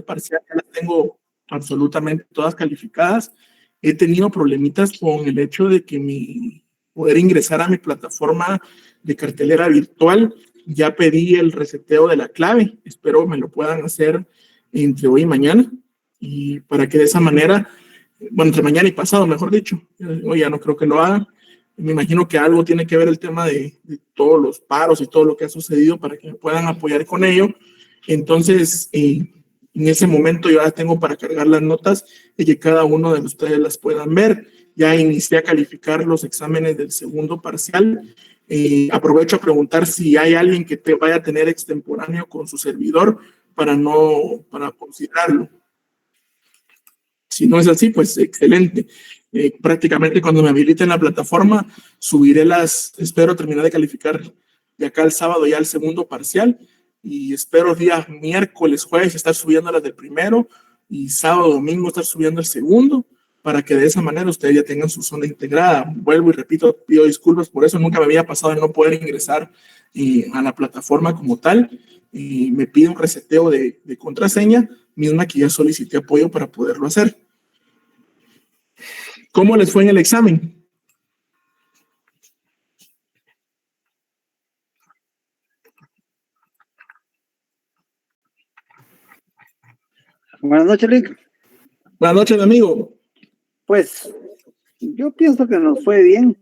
parcial ya las tengo absolutamente todas calificadas. He tenido problemitas con el hecho de que poder ingresar a mi plataforma de cartelera virtual. Ya pedí el reseteo de la clave. Espero me lo puedan hacer entre hoy y mañana. Y para que de esa manera, bueno, entre mañana y pasado, mejor dicho. Hoy ya no creo que lo hagan. Me imagino que algo tiene que ver el tema de todos los paros y todo lo que ha sucedido para que me puedan apoyar con ello. Entonces, en ese momento yo ya tengo para cargar las notas y que cada uno de ustedes las puedan ver. Ya inicié a calificar los exámenes del segundo parcial. Aprovecho a preguntar si hay alguien que vaya a tener extemporáneo con su servidor para considerarlo. Si no es así, pues excelente. Prácticamente cuando me habiliten la plataforma, espero terminar de calificar de acá el sábado ya el segundo parcial y espero día miércoles, jueves estar subiendo las del primero y sábado, domingo estar subiendo el segundo para que de esa manera ustedes ya tengan su zona integrada. Vuelvo y repito, pido disculpas por eso, nunca me había pasado de no poder ingresar a la plataforma como tal y me pide un reseteo de contraseña, misma que ya solicité apoyo para poderlo hacer. ¿Cómo les fue en el examen? Buenas noches, Lick. Buenas noches, amigo. Pues yo pienso que nos fue bien.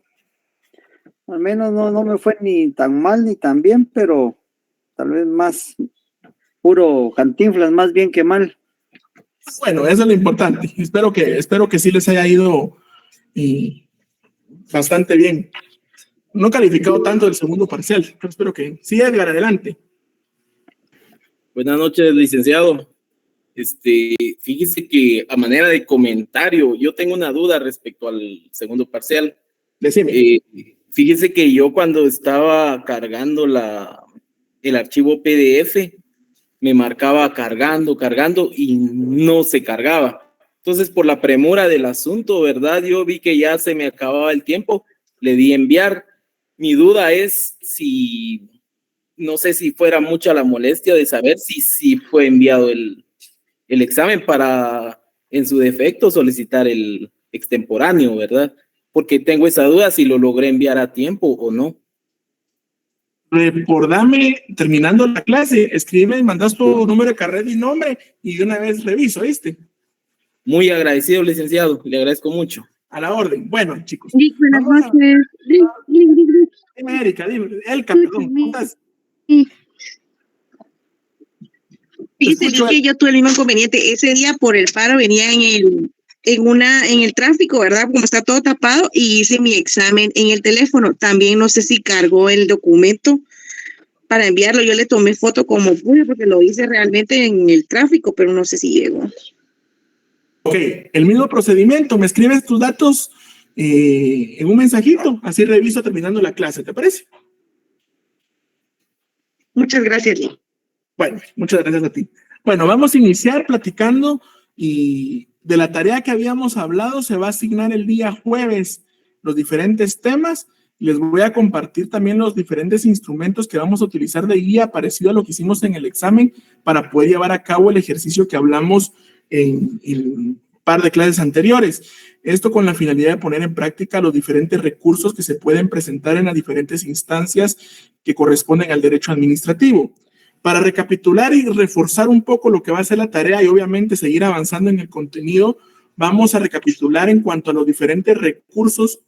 Al menos no me fue ni tan mal ni tan bien, pero tal vez más puro Cantinflas, más bien que mal. Bueno, eso es lo importante. Espero que sí les haya ido bastante bien. No he calificado tanto el segundo parcial, pero espero que sí. Edgar, adelante. Buenas noches, licenciado. Fíjese que a manera de comentario, yo tengo una duda respecto al segundo parcial. Decime. Fíjese que yo cuando estaba cargando el archivo PDF, me marcaba cargando y no se cargaba. Entonces, por la premura del asunto, ¿verdad? Yo vi que ya se me acababa el tiempo, le di enviar. Mi duda es no sé si fuera mucha la molestia de saber si fue enviado el examen para, en su defecto, solicitar el extemporáneo, ¿verdad? Porque tengo esa duda si lo logré enviar a tiempo o no. Recordame, terminando la clase, escribe y mandas tu número de carrera y nombre y de una vez reviso, ¿viste? Muy agradecido, licenciado, le agradezco mucho. A la orden. Bueno, chicos. Buenas noches. Dime, Erika, dime. Elka, perdón. ¿Cómo estás? Fíjese que yo tuve el mismo inconveniente. Ese día por el paro venía en el tráfico, ¿verdad? Como está todo tapado, y hice mi examen en el teléfono. También no sé si cargó el documento para enviarlo. Yo le tomé foto como pude porque lo hice realmente en el tráfico, pero no sé si llegó. Ok, el mismo procedimiento. Me escribes tus datos en un mensajito. Así reviso terminando la clase. ¿Te parece? Muchas gracias, Lee. Bueno, muchas gracias a ti. Bueno, vamos a iniciar platicando y de la tarea que habíamos hablado se va a asignar el día jueves los diferentes temas. Les voy a compartir también los diferentes instrumentos que vamos a utilizar de guía parecido a lo que hicimos en el examen para poder llevar a cabo el ejercicio que hablamos en un par de clases anteriores. Esto con la finalidad de poner en práctica los diferentes recursos que se pueden presentar en las diferentes instancias que corresponden al derecho administrativo. Para recapitular y reforzar un poco lo que va a ser la tarea y obviamente seguir avanzando en el contenido, vamos a recapitular en cuanto a los diferentes recursos.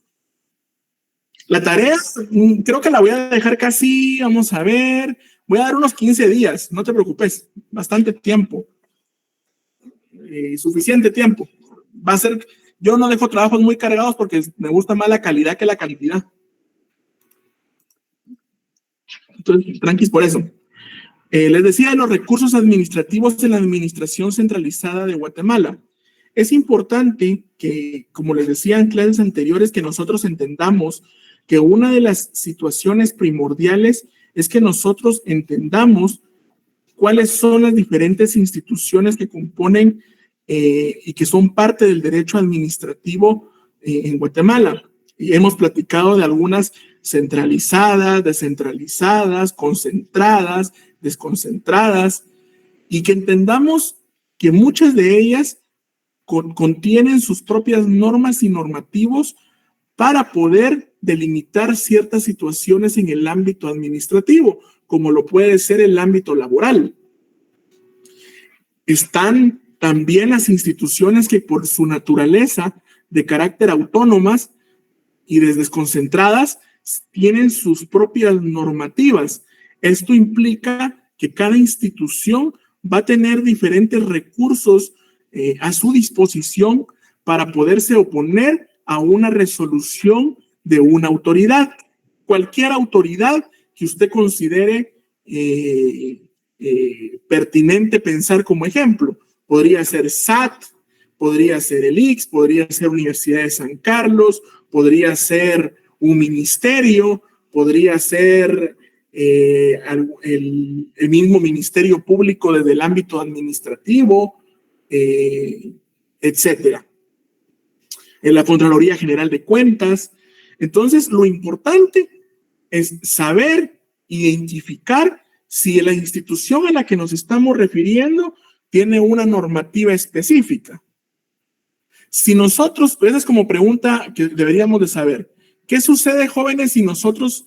La tarea creo que la voy a dejar casi, vamos a ver, voy a dar unos 15 días, no te preocupes, bastante tiempo, suficiente tiempo. Va a ser, yo no dejo trabajos muy cargados porque me gusta más la calidad que la cantidad. Entonces, tranquis por eso. Les decía de los recursos administrativos en la Administración Centralizada de Guatemala. Es importante que, como les decía en clases anteriores, que nosotros entendamos que una de las situaciones primordiales es que nosotros entendamos cuáles son las diferentes instituciones que componen y que son parte del derecho administrativo en Guatemala. Y hemos platicado de algunas centralizadas, descentralizadas, concentradas, desconcentradas, y que entendamos que muchas de ellas contienen sus propias normas y normativos para poder delimitar ciertas situaciones en el ámbito administrativo, como lo puede ser el ámbito laboral. Están también las instituciones que por su naturaleza de carácter autónomas y desconcentradas tienen sus propias normativas. Esto implica que cada institución va a tener diferentes recursos a su disposición para poderse oponer a una resolución de una autoridad. Cualquier autoridad que usted considere pertinente pensar como ejemplo. Podría ser SAT, podría ser el ICS, podría ser Universidad de San Carlos, podría ser un ministerio, podría ser el mismo Ministerio Público desde el ámbito administrativo, etcétera. En la Contraloría General de Cuentas. Entonces, lo importante es saber identificar si la institución a la que nos estamos refiriendo tiene una normativa específica. Si nosotros, esa es como pregunta que deberíamos de saber, ¿qué sucede, jóvenes, si nosotros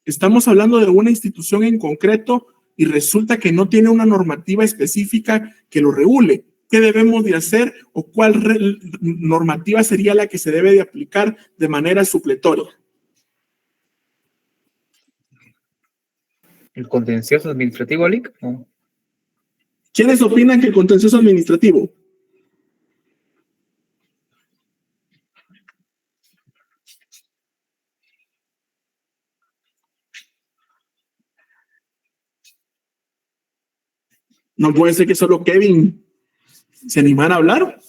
estamos hablando de una institución en concreto y resulta que no tiene una normativa específica que lo regule? ¿Qué debemos de hacer o cuál normativa sería la que se debe de aplicar de manera supletoria? ¿El contencioso administrativo, Lic? No. ¿Quiénes opinan que el contencioso administrativo? No puede ser que solo Kevin se animara a hablar.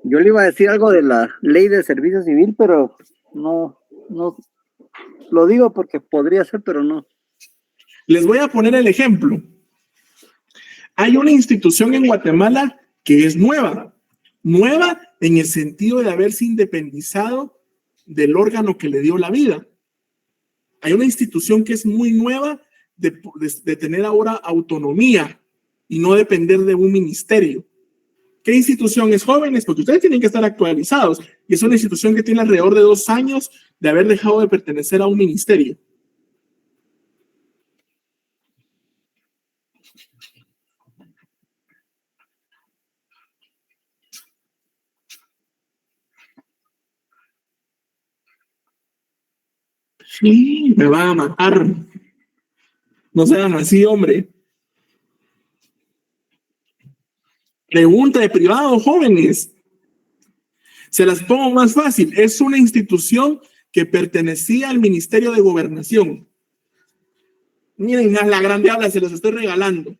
Yo le iba a decir algo de la ley de servicio civil, pero no lo digo porque podría ser, pero no. Les voy a poner el ejemplo. Hay una institución en Guatemala que es nueva en el sentido de haberse independizado del órgano que le dio la vida. Hay una institución que es muy nueva de tener ahora autonomía y no depender de un ministerio. ¿Qué institución es, jóvenes? Porque ustedes tienen que estar actualizados. Y es una institución que tiene alrededor de 2 años de haber dejado de pertenecer a un ministerio. Sí, me van a matar. No sean así, hombre. Pregunta de privado, jóvenes. Se las pongo más fácil. Es una institución que pertenecía al Ministerio de Gobernación. Miren, a la grande habla, se los estoy regalando.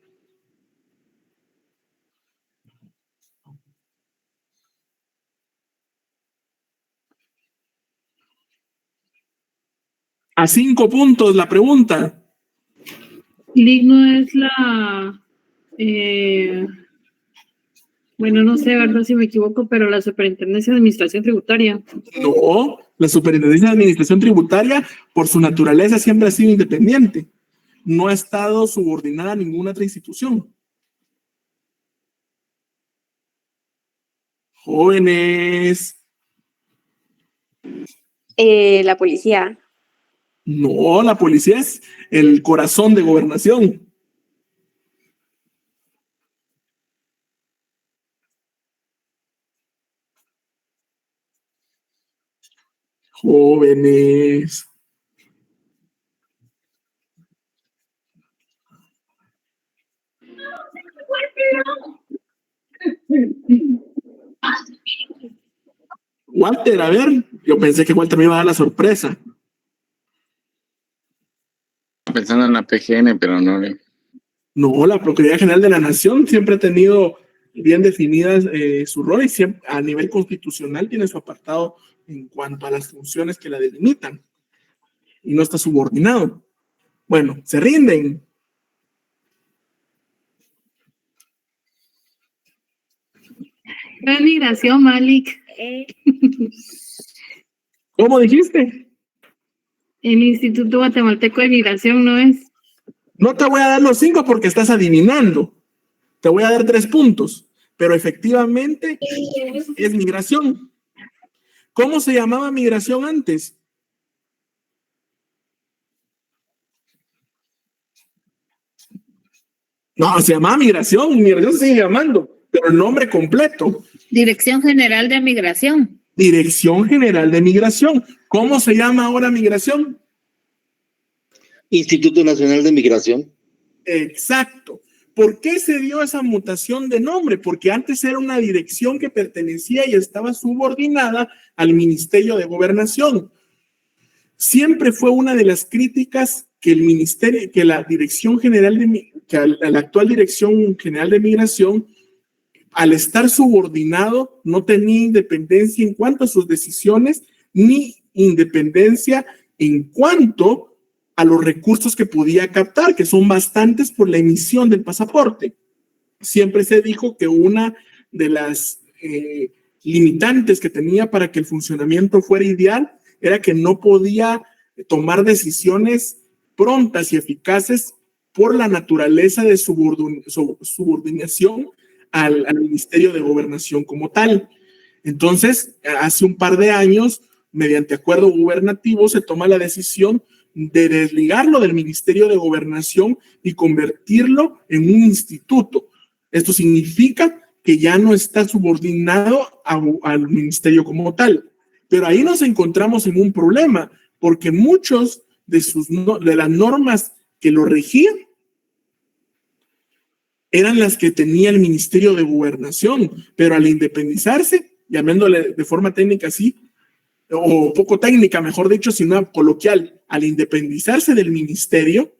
A 5 puntos la pregunta. LIC no es la, bueno, no sé, verdad, si me equivoco, pero la Superintendencia de Administración Tributaria. No, la Superintendencia de Administración Tributaria, por su naturaleza, siempre ha sido independiente. No ha estado subordinada a ninguna otra institución. Jóvenes. La policía. No, la policía es el corazón de gobernación. Jóvenes. Walter, a ver, yo pensé que Walter me iba a dar la sorpresa. Pensando en la PGN, pero no. No, la Procuraduría General de la Nación siempre ha tenido bien definidas su rol y siempre, a nivel constitucional tiene su apartado en cuanto a las funciones que la delimitan y no está subordinado. Bueno, se rinden. Es migración, Malik. ¿Cómo dijiste? El Instituto Guatemalteco de Migración no es. No te voy a dar los 5 porque estás adivinando. Te voy a dar 3 puntos. Pero efectivamente es migración. ¿Cómo se llamaba migración antes? No, se llamaba migración. Migración se sigue llamando, pero el nombre completo. Dirección General de Migración. Dirección General de Migración. ¿Cómo se llama ahora migración? Instituto Nacional de Migración. Exacto. ¿Por qué se dio esa mutación de nombre? Porque antes era una dirección que pertenecía y estaba subordinada al Ministerio de Gobernación. Siempre fue una de las críticas que el ministerio, que la Dirección General la actual Dirección General de Migración, al estar subordinado, no tenía independencia en cuanto a sus decisiones, ni independencia en cuanto a los recursos que podía captar, que son bastantes por la emisión del pasaporte. Siempre se dijo que una de las limitantes que tenía para que el funcionamiento fuera ideal era que no podía tomar decisiones prontas y eficaces por la naturaleza de subordinación al Ministerio de Gobernación como tal. Entonces, hace un par de años, mediante acuerdo gubernativo, se toma la decisión de desligarlo del Ministerio de Gobernación y convertirlo en un instituto. Esto significa que ya no está subordinado al ministerio como tal. Pero ahí nos encontramos en un problema, porque muchos de las normas que lo regían eran las que tenía el Ministerio de Gobernación, pero al independizarse, llamándole de forma técnica así, o poco técnica, mejor dicho, sino coloquial, al independizarse del ministerio,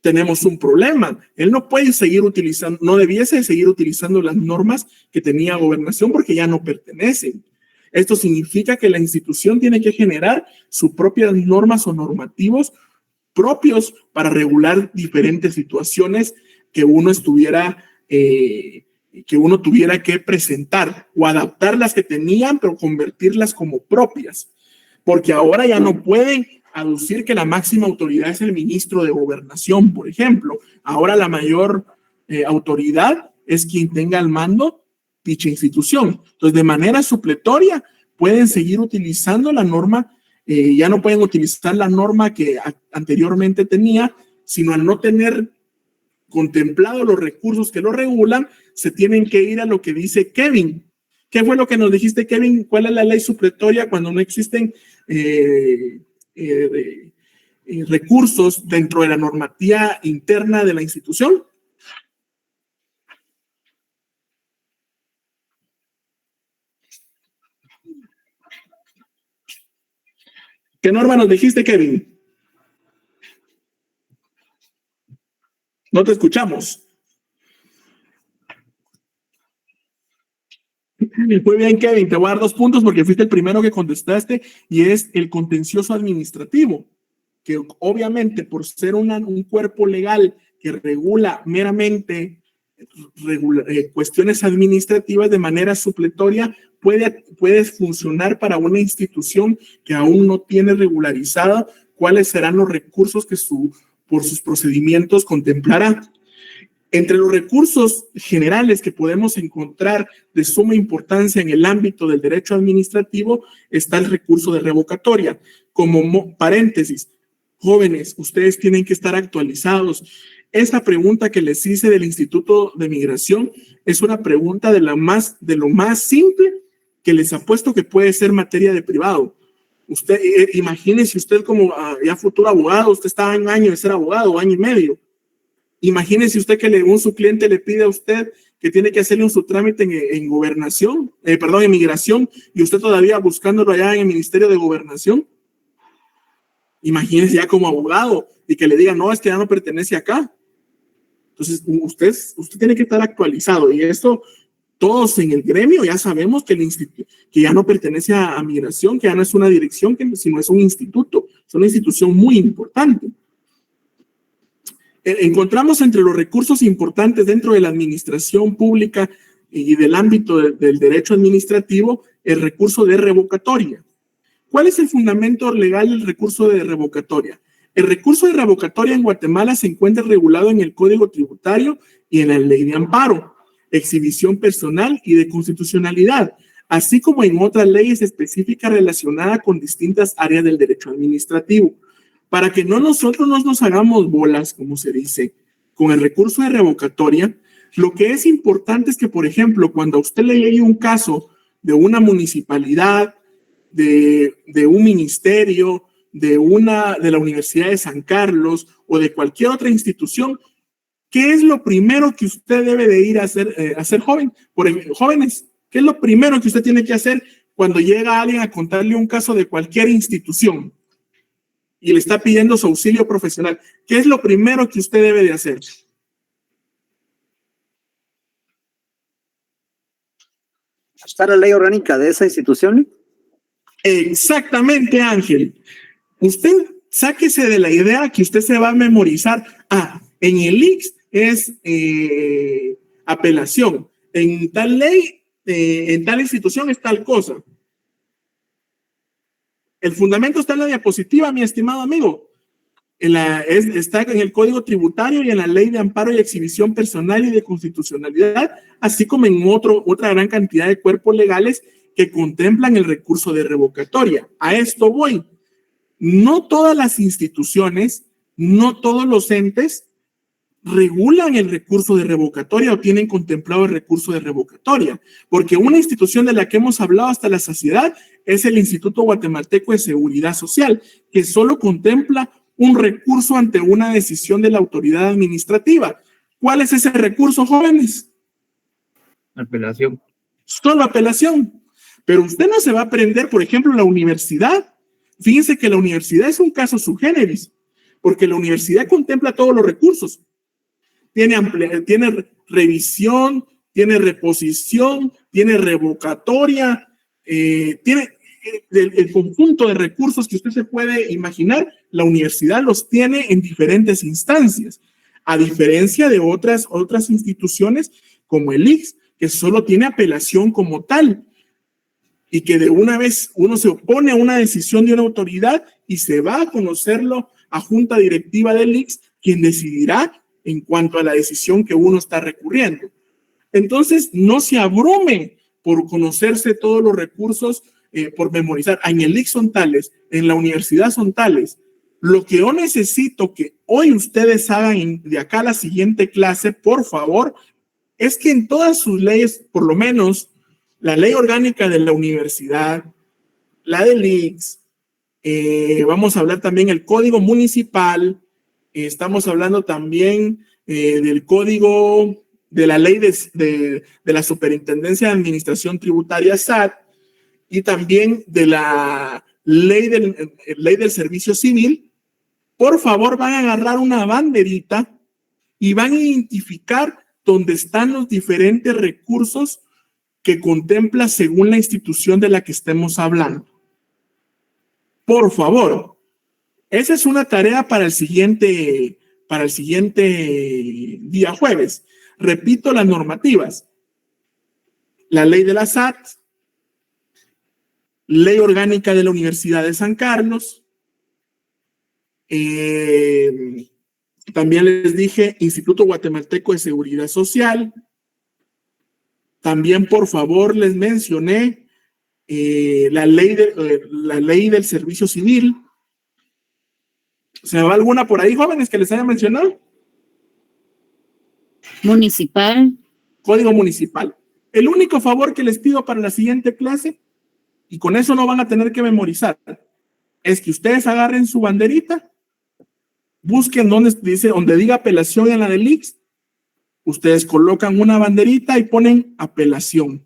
tenemos un problema. Él no puede seguir utilizando, no debiese seguir utilizando las normas que tenía Gobernación porque ya no pertenecen. Esto significa que la institución tiene que generar sus propias normas o normativos propios para regular diferentes situaciones que uno tuviera que presentar o adaptar las que tenían, pero convertirlas como propias. Porque ahora ya no pueden aducir que la máxima autoridad es el ministro de Gobernación, por ejemplo. Ahora la mayor autoridad es quien tenga al mando dicha institución. Entonces, de manera supletoria, pueden seguir utilizando la norma, ya no pueden utilizar la norma que anteriormente tenía, sino al no tener contemplado los recursos que lo regulan, se tienen que ir a lo que dice Kevin. ¿Qué fue lo que nos dijiste, Kevin? ¿Cuál es la ley supletoria cuando no existen recursos dentro de la normativa interna de la institución? ¿Qué norma nos dijiste, Kevin? No te escuchamos. Muy bien, Kevin, te voy a dar 2 puntos porque fuiste el primero que contestaste y es el contencioso administrativo, que obviamente por ser un cuerpo legal que regula meramente cuestiones administrativas de manera supletoria, puede funcionar para una institución que aún no tiene regularizado cuáles serán los recursos que por sus procedimientos contemplará. Entre los recursos generales que podemos encontrar de suma importancia en el ámbito del derecho administrativo está el recurso de revocatoria. Como paréntesis, jóvenes, ustedes tienen que estar actualizados. Esa pregunta que les hice del Instituto de Migración es una pregunta de lo más simple que les apuesto que puede ser materia de privado. Usted, imagínese usted como ya futuro abogado, usted está en un año de ser abogado, año y medio. Imagínese usted que su cliente le pide a usted que tiene que hacerle su trámite en gobernación, en migración, y usted todavía buscándolo allá en el Ministerio de Gobernación. Imagínese ya como abogado y que le diga, no, es que ya no pertenece acá. Entonces, usted tiene que estar actualizado, y esto todos en el gremio ya sabemos que que ya no pertenece a migración, que ya no es una dirección, sino es un instituto, es una institución muy importante. Encontramos entre los recursos importantes dentro de la administración pública y del ámbito del derecho administrativo el recurso de revocatoria. ¿Cuál es el fundamento legal del recurso de revocatoria? El recurso de revocatoria en Guatemala se encuentra regulado en el Código Tributario y en la Ley de Amparo, Exhibición Personal y de Constitucionalidad, así como en otras leyes específicas relacionadas con distintas áreas del derecho administrativo. Para que nosotros no nos hagamos bolas, como se dice, con el recurso de revocatoria, lo que es importante es que, por ejemplo, cuando a usted le llegue un caso de una municipalidad, de un ministerio, de la Universidad de San Carlos o de cualquier otra institución, ¿qué es lo primero que usted debe de ir a hacer joven? Jóvenes, ¿qué es lo primero que usted tiene que hacer cuando llega alguien a contarle un caso de cualquier institución y le está pidiendo su auxilio profesional? ¿Qué es lo primero que usted debe de hacer? ¿Está la ley orgánica de esa institución? Exactamente, Ángel. Usted sáquese de la idea que usted se va a memorizar. En el IX es apelación. En tal ley, en tal institución es tal cosa. El fundamento está en la diapositiva, mi estimado amigo. Está en el Código Tributario y en la Ley de Amparo y Exhibición Personal y de Constitucionalidad, así como en otra gran cantidad de cuerpos legales que contemplan el recurso de revocatoria. A esto voy. No todas las instituciones, no todos los entes regulan el recurso de revocatoria o tienen contemplado el recurso de revocatoria, porque una institución de la que hemos hablado hasta la saciedad es el Instituto Guatemalteco de Seguridad Social, que solo contempla un recurso ante una decisión de la autoridad administrativa. ¿Cuál es ese recurso, jóvenes? Apelación. Solo apelación. Pero usted no se va a aprender, por ejemplo, la universidad. Fíjense que la universidad es un caso sui generis, porque la universidad contempla todos los recursos. Tiene revisión, tiene reposición, tiene revocatoria, tiene el conjunto de recursos que usted se puede imaginar. La universidad los tiene en diferentes instancias, a diferencia de otras instituciones como el IX, que solo tiene apelación como tal, y que de una vez uno se opone a una decisión de una autoridad y se va a conocerlo a junta directiva del IX, quien decidirá en cuanto a la decisión que uno está recurriendo. Entonces, no se abrume por conocerse todos los recursos, por memorizar. En el IX son tales, en la universidad son tales. Lo que yo necesito que hoy ustedes hagan de acá a la siguiente clase, por favor, es que en todas sus leyes, por lo menos la ley orgánica de la universidad, la del IX, vamos a hablar también el código municipal, estamos hablando también del código de la ley de la Superintendencia de Administración Tributaria SAT y también de la ley del Servicio Civil. Por favor, van a agarrar una banderita y van a identificar dónde están los diferentes recursos que contempla según la institución de la que estemos hablando. Por favor, esa es una tarea para el siguiente día jueves. Repito las normativas. La ley de la SAT, ley orgánica de la Universidad de San Carlos, también les dije Instituto Guatemalteco de Seguridad Social. También, por favor, les mencioné la ley del Servicio Civil. ¿Se me va alguna por ahí, jóvenes, que les haya mencionado? Municipal. Código municipal. El único favor que les pido para la siguiente clase, y con eso no van a tener que memorizar, es que ustedes agarren su banderita, busquen donde diga apelación en la del IX, ustedes colocan una banderita y ponen apelación.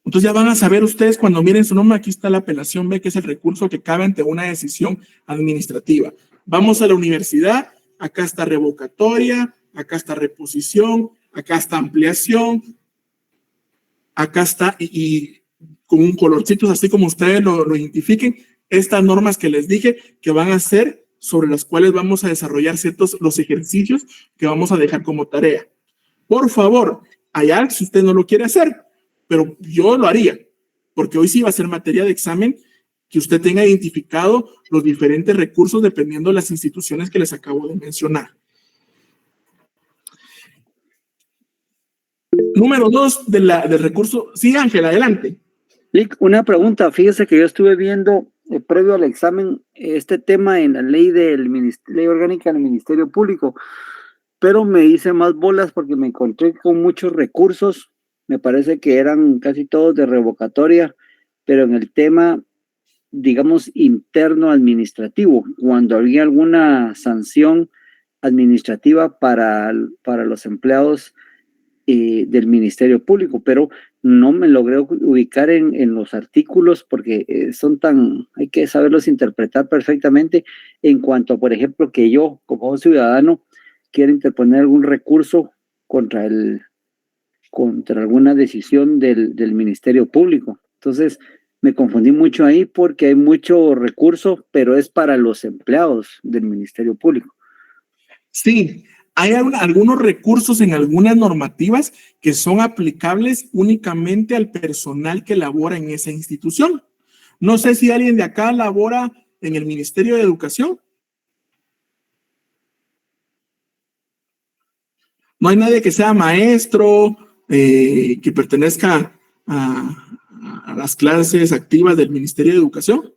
Entonces ya van a saber ustedes cuando miren su nombre, aquí está la apelación, ve que es el recurso que cabe ante una decisión administrativa. Vamos a la universidad, acá está revocatoria, acá está reposición, acá está ampliación, acá está, y con un colorcito, así como ustedes lo identifiquen, estas normas que les dije que van a ser sobre las cuales vamos a desarrollar los ejercicios que vamos a dejar como tarea. Por favor, allá si usted no lo quiere hacer, pero yo lo haría, porque hoy sí va a ser materia de examen que usted tenga identificado los diferentes recursos dependiendo de las instituciones que les acabo de mencionar. Número 2 del recurso. Sí, Ángel, adelante. Lick, una pregunta. Fíjese que yo estuve viendo previo al examen este tema en la ley ley orgánica del Ministerio Público, pero me hice más bolas porque me encontré con muchos recursos. Me parece que eran casi todos de revocatoria, pero en el tema, digamos, interno administrativo, cuando había alguna sanción administrativa para los empleados del Ministerio Público, pero no me logré ubicar en los artículos porque son hay que saberlos interpretar perfectamente en cuanto, por ejemplo, que yo, como ciudadano, quiero interponer algún recurso contra alguna decisión del Ministerio Público. Entonces, me confundí mucho ahí porque hay mucho recurso, pero es para los empleados del Ministerio Público. Sí, hay algunos recursos en algunas normativas que son aplicables únicamente al personal que labora en esa institución. No sé si alguien de acá labora en el Ministerio de Educación. No hay nadie que sea maestro, que pertenezca a las clases activas del Ministerio de Educación.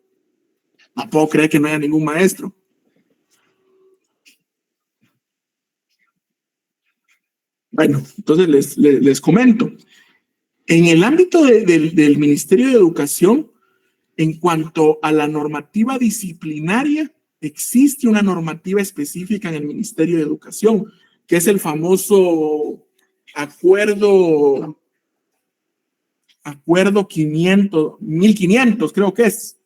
No puedo creer que no haya ningún maestro. Bueno, entonces les comento. En el ámbito del Ministerio de Educación, en cuanto a la normativa disciplinaria, existe una normativa específica en el Ministerio de Educación, que es el famoso acuerdo 1500, creo que es.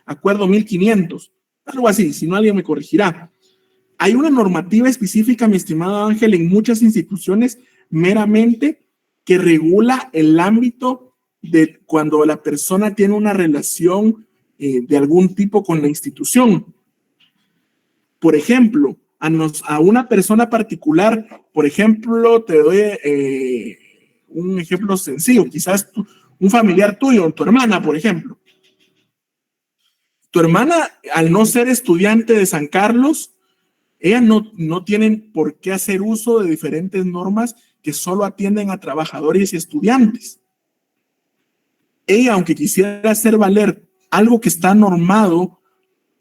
Acuerdo 1500, algo así, si no alguien me corregirá. Hay una normativa específica, mi estimado Ángel, en muchas instituciones meramente que regula el ámbito de cuando la persona tiene una relación de algún tipo con la institución. Por ejemplo, a una persona particular, por ejemplo, te doy un ejemplo sencillo, quizás un familiar tuyo, tu hermana, por ejemplo. Tu hermana, al no ser estudiante de San Carlos, ellas no tienen por qué hacer uso de diferentes normas que solo atienden a trabajadores y estudiantes. Ella, aunque quisiera hacer valer algo que está normado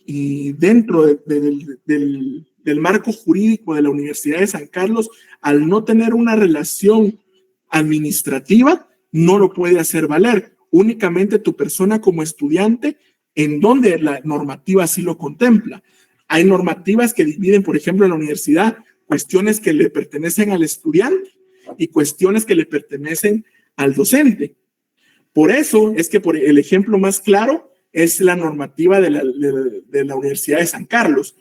y dentro del marco jurídico de la Universidad de San Carlos, al no tener una relación administrativa, no lo puede hacer valer. Únicamente tu persona como estudiante, en donde la normativa sí lo contempla. Hay normativas que dividen, por ejemplo, en la universidad, cuestiones que le pertenecen al estudiante y cuestiones que le pertenecen al docente. Por eso es que el ejemplo más claro es la normativa de la Universidad de San Carlos.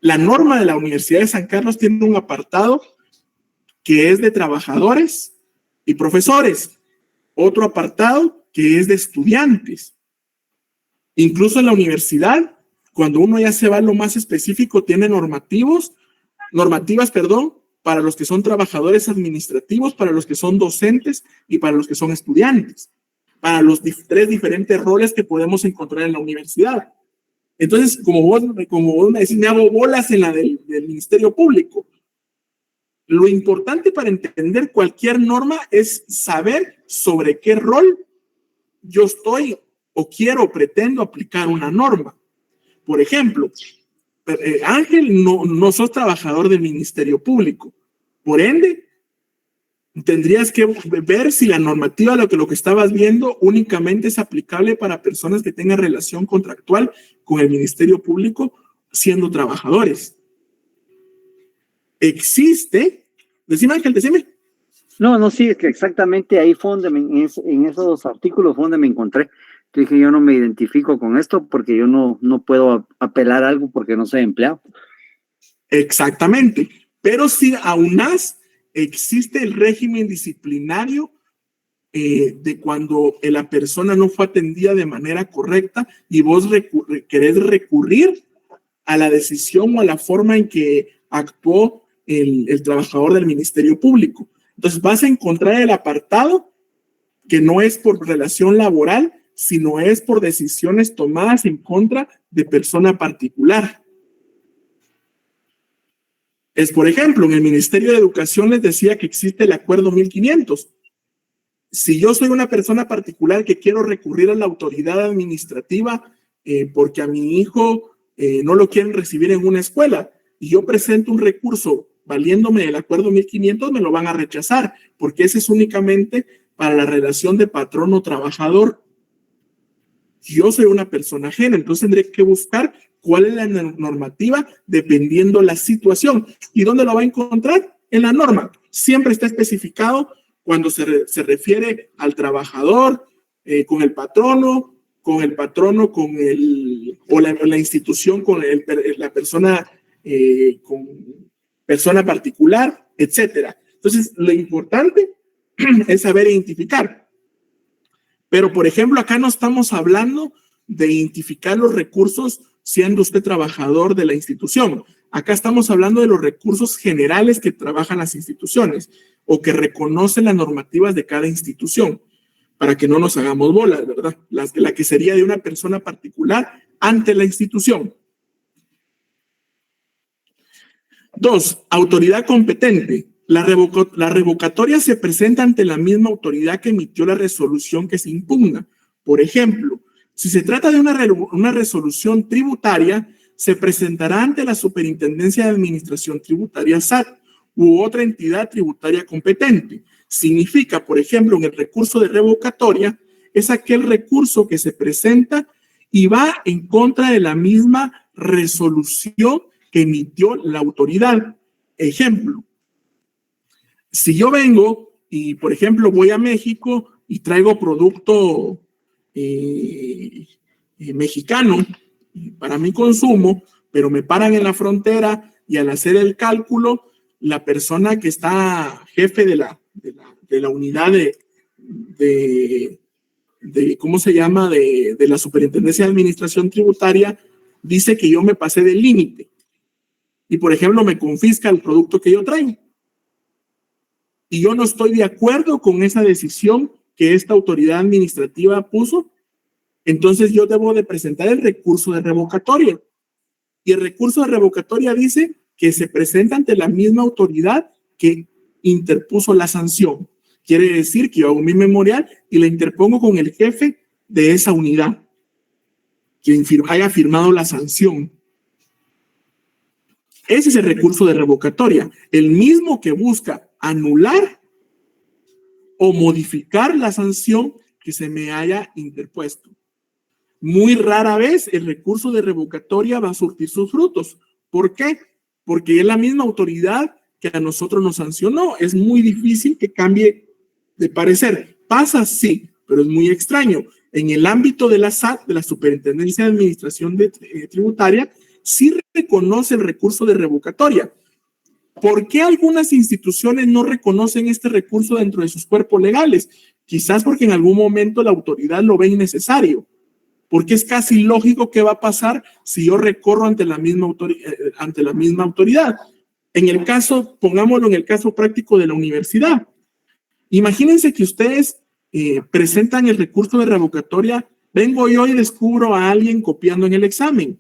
La norma de la Universidad de San Carlos tiene un apartado que es de trabajadores y profesores, otro apartado que es de estudiantes. Incluso en la universidad, cuando uno ya se va a lo más específico, tiene normativas, para los que son trabajadores administrativos, para los que son docentes y para los que son estudiantes, para los tres diferentes roles que podemos encontrar en la universidad. Entonces, como vos me decís, me hago bolas en la del Ministerio Público. Lo importante para entender cualquier norma es saber sobre qué rol yo estoy o quiero o pretendo aplicar una norma. Por ejemplo, Ángel, no sos trabajador del Ministerio Público. Por ende, tendrías que ver si la normativa, lo que estabas viendo, únicamente es aplicable para personas que tengan relación contractual con el Ministerio Público siendo trabajadores. Existe, decime Ángel, decime. No, sí, es que exactamente ahí fue donde en esos artículos fue donde me encontré. Yo dije, yo no me identifico con esto porque yo no puedo apelar algo porque no soy empleado. Exactamente, pero si aunás existe el régimen disciplinario de cuando la persona no fue atendida de manera correcta y vos querés recurrir a la decisión o a la forma en que actuó el trabajador del Ministerio Público. Entonces vas a encontrar el apartado que no es por relación laboral, sino es por decisiones tomadas en contra de persona particular. Es, por ejemplo, en el Ministerio de Educación les decía que existe el Acuerdo 1500. Si yo soy una persona particular que quiero recurrir a la autoridad administrativa porque a mi hijo no lo quieren recibir en una escuela y yo presento un recurso valiéndome del Acuerdo 1500, me lo van a rechazar porque ese es únicamente para la relación de patrono-trabajador. Yo soy una persona ajena, entonces tendré que buscar cuál es la normativa dependiendo la situación. ¿Y dónde lo va a encontrar? En la norma. Siempre está especificado cuando se refiere al trabajador, con el patrono, o la institución, con la persona, con persona particular, etcétera. Entonces, lo importante es saber identificar. Pero, por ejemplo, acá no estamos hablando de identificar los recursos siendo usted trabajador de la institución. Acá estamos hablando de los recursos generales que trabajan las instituciones o que reconocen las normativas de cada institución, para que no nos hagamos bolas, ¿verdad? La que sería de una persona particular ante la institución. 2, autoridad competente. La revocatoria se presenta ante la misma autoridad que emitió la resolución que se impugna. Por ejemplo, si se trata de una resolución tributaria, se presentará ante la Superintendencia de Administración Tributaria SAT u otra entidad tributaria competente. Significa, por ejemplo, en el recurso de revocatoria, es aquel recurso que se presenta y va en contra de la misma resolución que emitió la autoridad. Ejemplo, si yo vengo y, por ejemplo, voy a México y traigo producto mexicano para mi consumo, pero me paran en la frontera y al hacer el cálculo, la persona que está jefe de la unidad ¿cómo se llama? De la Superintendencia de Administración Tributaria, dice que yo me pasé del límite. Y, por ejemplo, me confisca el producto que yo traigo. Y yo no estoy de acuerdo con esa decisión que esta autoridad administrativa puso. Entonces yo debo de presentar el recurso de revocatoria. Y el recurso de revocatoria dice que se presenta ante la misma autoridad que interpuso la sanción. Quiere decir que yo hago mi memorial y la interpongo con el jefe de esa unidad, quien haya firmado la sanción. Ese es el recurso de revocatoria, el mismo que busca anular o modificar la sanción que se me haya interpuesto. Muy rara vez el recurso de revocatoria va a surtir sus frutos. ¿Por qué? Porque es la misma autoridad que a nosotros nos sancionó. Es muy difícil que cambie de parecer. Pasa, sí, pero es muy extraño. En el ámbito de la SAT, de la Superintendencia de Administración Tributaria, sí reconoce el recurso de revocatoria. ¿Por qué algunas instituciones no reconocen este recurso dentro de sus cuerpos legales? Quizás porque en algún momento la autoridad lo ve innecesario. Porque es casi lógico que va a pasar si yo recorro ante la misma autoridad. En el caso, pongámoslo en el caso práctico de la universidad. Imagínense que ustedes presentan el recurso de revocatoria, vengo yo y descubro a alguien copiando en el examen.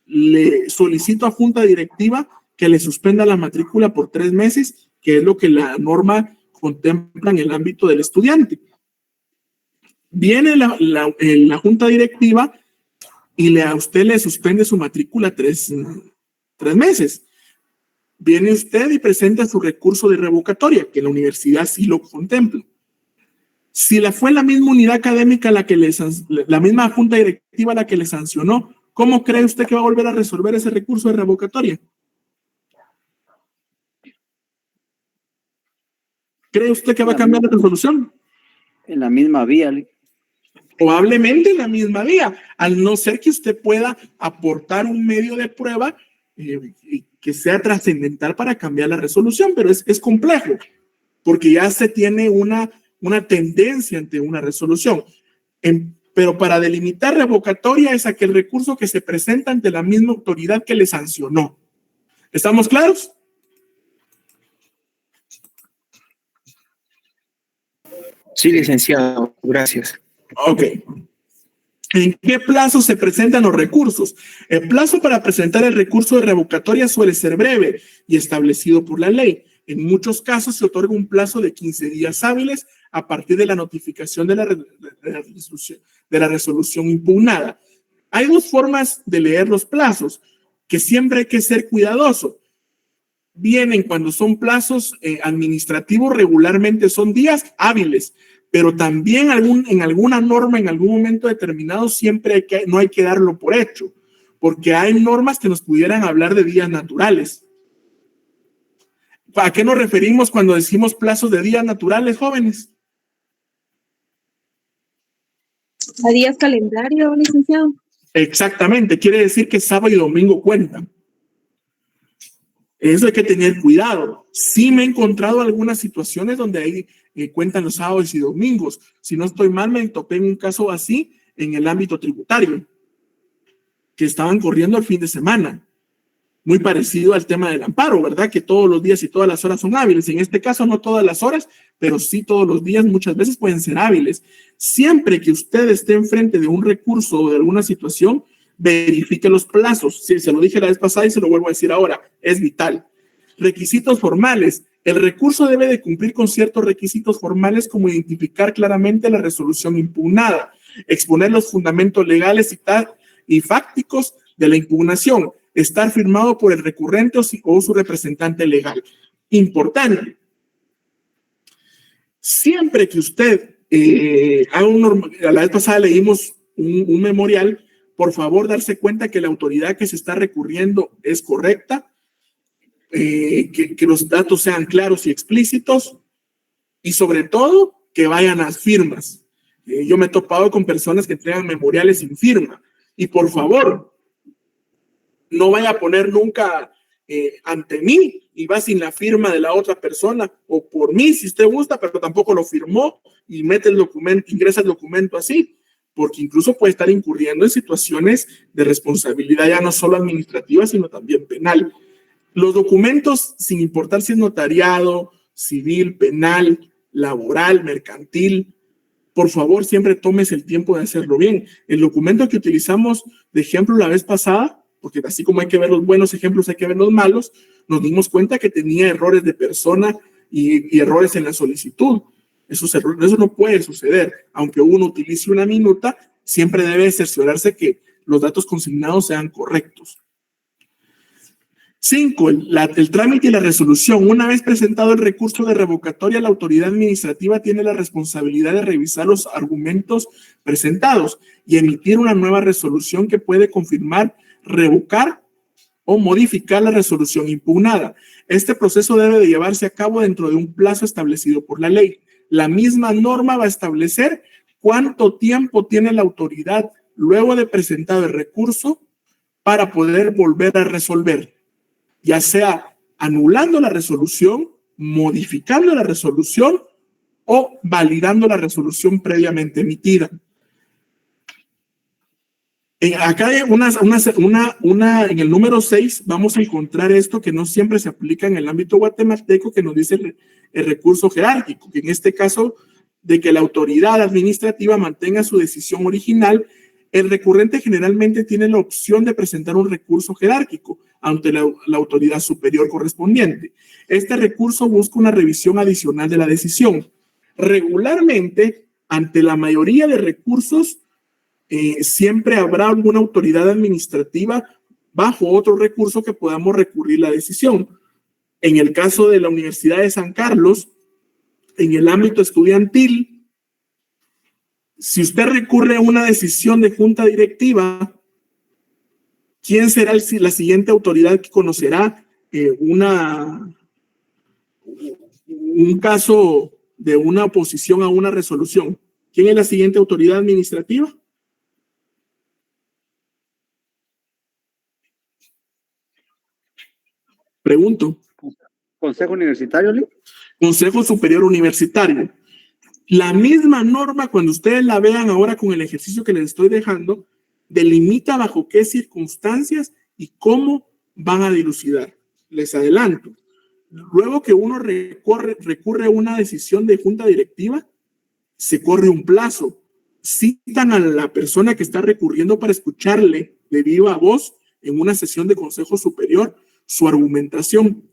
Le solicito a junta directiva que le suspenda la matrícula por 3 meses, que es lo que la norma contempla en el ámbito del estudiante. Viene la junta directiva y a usted le suspende su matrícula 3 meses. Viene usted y presenta su recurso de revocatoria, que la universidad sí lo contempla. Si fue la misma unidad académica la misma junta directiva la que le sancionó, ¿cómo cree usted que va a volver a resolver ese recurso de revocatoria? ¿Cree usted que va a cambiar la resolución? En la misma vía. Probablemente en la misma vía, al no ser que usted pueda aportar un medio de prueba que sea trascendental para cambiar la resolución, pero es complejo, porque ya se tiene una tendencia ante una resolución. Pero para delimitar revocatoria es aquel recurso que se presenta ante la misma autoridad que le sancionó. ¿Estamos claros? Sí, licenciado, gracias. Ok. ¿En qué plazo se presentan los recursos? El plazo para presentar el recurso de revocatoria suele ser breve y establecido por la ley. En muchos casos se otorga un plazo de 15 días hábiles a partir de la notificación de la resolución impugnada. Hay dos formas de leer los plazos, que siempre hay que ser cuidadoso. Vienen cuando son plazos administrativos, regularmente son días hábiles, pero también en alguna norma, en algún momento determinado, siempre no hay que darlo por hecho, porque hay normas que nos pudieran hablar de días naturales. ¿A qué nos referimos cuando decimos plazos de días naturales, jóvenes? A días calendario, licenciado. Exactamente, quiere decir que sábado y domingo cuentan. Eso hay que tener cuidado. Sí me he encontrado algunas situaciones donde ahí cuentan los sábados y domingos. Si no estoy mal, me topé en un caso así en el ámbito tributario, que estaban corriendo el fin de semana. Muy parecido al tema del amparo, ¿verdad? Que todos los días y todas las horas son hábiles. En este caso no todas las horas, pero sí todos los días muchas veces pueden ser hábiles. Siempre que usted esté enfrente de un recurso o de alguna situación, verifique los plazos. Sí, se lo dije la vez pasada y se lo vuelvo a decir ahora, es vital. Requisitos formales. El recurso debe de cumplir con ciertos requisitos formales como identificar claramente la resolución impugnada, exponer los fundamentos legales y fácticos de la impugnación, estar firmado por el recurrente o su representante legal. Importante. Siempre que usted a la vez pasada leímos un memorial, por favor darse cuenta que la autoridad que se está recurriendo es correcta, que los datos sean claros y explícitos y sobre todo que vayan a las firmas. Yo me he topado con personas que entregan memoriales sin firma y por favor, no vaya a poner nunca ante mí y va sin la firma de la otra persona o por mí si usted gusta, pero tampoco lo firmó y mete el documento, ingresa el documento así, porque incluso puede estar incurriendo en situaciones de responsabilidad ya no solo administrativa, sino también penal. Los documentos, sin importar si es notariado, civil, penal, laboral, mercantil, por favor, siempre tómese el tiempo de hacerlo bien. El documento que utilizamos de ejemplo la vez pasada, porque así como hay que ver los buenos ejemplos, hay que ver los malos, nos dimos cuenta que tenía errores de persona y errores en la solicitud. Eso no puede suceder. Aunque uno utilice una minuta, siempre debe cerciorarse que los datos consignados sean correctos. 5. El trámite y la resolución. Una vez presentado el recurso de revocatoria, la autoridad administrativa tiene la responsabilidad de revisar los argumentos presentados y emitir una nueva resolución que puede confirmar, revocar o modificar la resolución impugnada. Este proceso debe de llevarse a cabo dentro de un plazo establecido por la ley. La misma norma va a establecer cuánto tiempo tiene la autoridad luego de presentado el recurso para poder volver a resolver, ya sea anulando la resolución, modificando la resolución o validando la resolución previamente emitida. Acá hay en el número 6 vamos a encontrar esto que no siempre se aplica en el ámbito guatemalteco, que nos dice el recurso jerárquico, que en este caso de que la autoridad administrativa mantenga su decisión original, el recurrente generalmente tiene la opción de presentar un recurso jerárquico ante la autoridad superior correspondiente. Este recurso busca una revisión adicional de la decisión. Regularmente, ante la mayoría de recursos, siempre habrá alguna autoridad administrativa bajo otro recurso que podamos recurrir la decisión. En el caso de la Universidad de San Carlos, en el ámbito estudiantil, si usted recurre a una decisión de junta directiva, ¿quién será la siguiente autoridad que conocerá un caso de una oposición a una resolución? ¿Quién es la siguiente autoridad administrativa? Pregunto. ¿Consejo Universitario, Lee? Consejo Superior Universitario. La misma norma, cuando ustedes la vean ahora con el ejercicio que les estoy dejando, delimita bajo qué circunstancias y cómo van a dilucidar. Les adelanto. Luego que uno recurre a una decisión de junta directiva, se corre un plazo. citan a la persona que está recurriendo para escucharle de viva voz en una sesión de Consejo Superior su argumentación.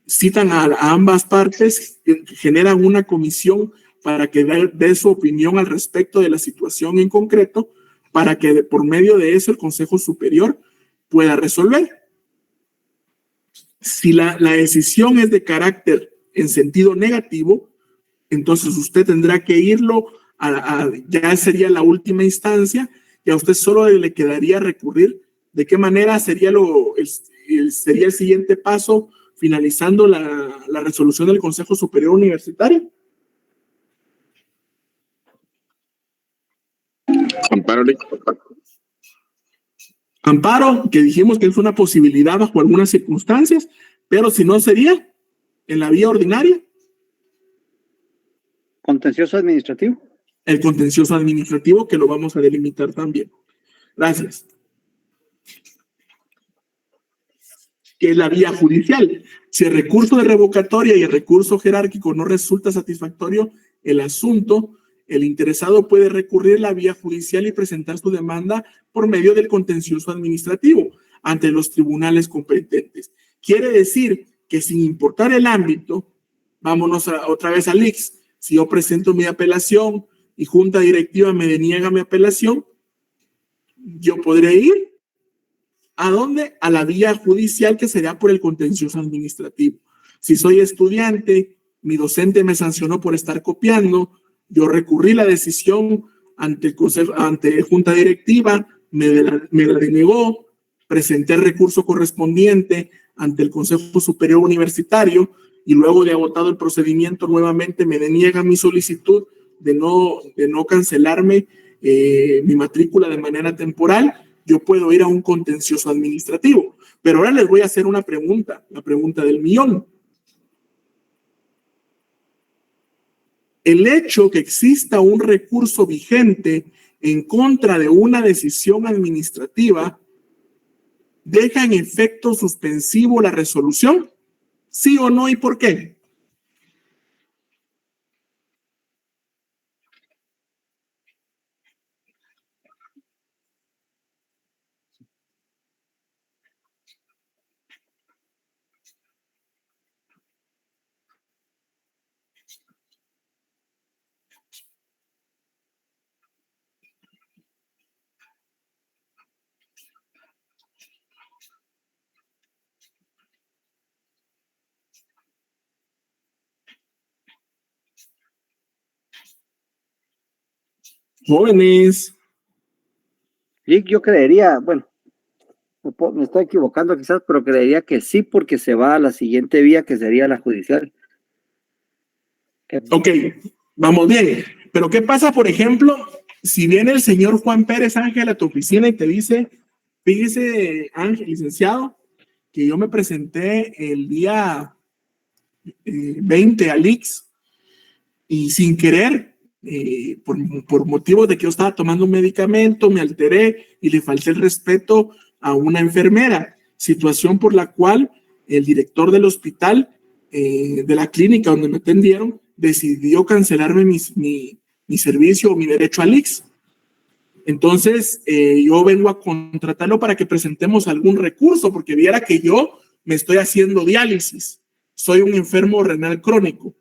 Citan a ambas partes, generan una comisión para que dé su opinión al respecto de la situación en concreto, para que por medio de eso el Consejo Superior pueda resolver. Si la decisión es de carácter en sentido negativo, entonces usted tendrá que irlo ya sería la última instancia, y a usted solo le quedaría recurrir. ¿De qué manera sería sería el siguiente paso finalizando la resolución del Consejo Superior Universitario? Amparo, que dijimos que es una posibilidad bajo algunas circunstancias, pero si no sería en la vía ordinaria. Contencioso administrativo. El contencioso administrativo, que lo vamos a delimitar también. Gracias. Que es la vía judicial. Si el recurso de revocatoria y el recurso jerárquico no resulta satisfactorio el asunto, el interesado puede recurrir a la vía judicial y presentar su demanda por medio del contencioso administrativo ante los tribunales competentes. Quiere decir que sin importar el ámbito, vámonos otra vez al IX, si yo presento mi apelación y junta directiva me deniega mi apelación, yo podré ir ¿a dónde? A la vía judicial, que sería por el contencioso administrativo. Si soy estudiante, mi docente me sancionó por estar copiando, yo recurrí la decisión ante el consejo, ante junta directiva, me la denegó, presenté el recurso correspondiente ante el Consejo Superior Universitario y luego de agotado el procedimiento nuevamente me deniega mi solicitud de no cancelarme mi matrícula de manera temporal. Yo puedo ir a un contencioso administrativo. Pero ahora les voy a hacer una pregunta, la pregunta del millón. El hecho que exista un recurso vigente en contra de una decisión administrativa deja en efecto suspensivo la resolución, ¿sí o no y por qué? Jóvenes. Y yo creería, bueno, me estoy equivocando quizás, pero creería que sí, porque se va a la siguiente vía, que sería la judicial. Ok, vamos bien. Pero ¿qué pasa, por ejemplo, si viene el señor Juan Pérez Ángel a tu oficina y te dice, fíjese, Ángel, licenciado, que yo me presenté el día 20 al IX y sin querer, por motivos de que yo estaba tomando un medicamento, me alteré y le falté el respeto a una enfermera, situación por la cual el director del hospital, de la clínica donde me atendieron, decidió cancelarme mi servicio o mi derecho al IX. Entonces, yo vengo a contratarlo para que presentemos algún recurso, porque viera que yo me estoy haciendo diálisis. Soy un enfermo renal crónico.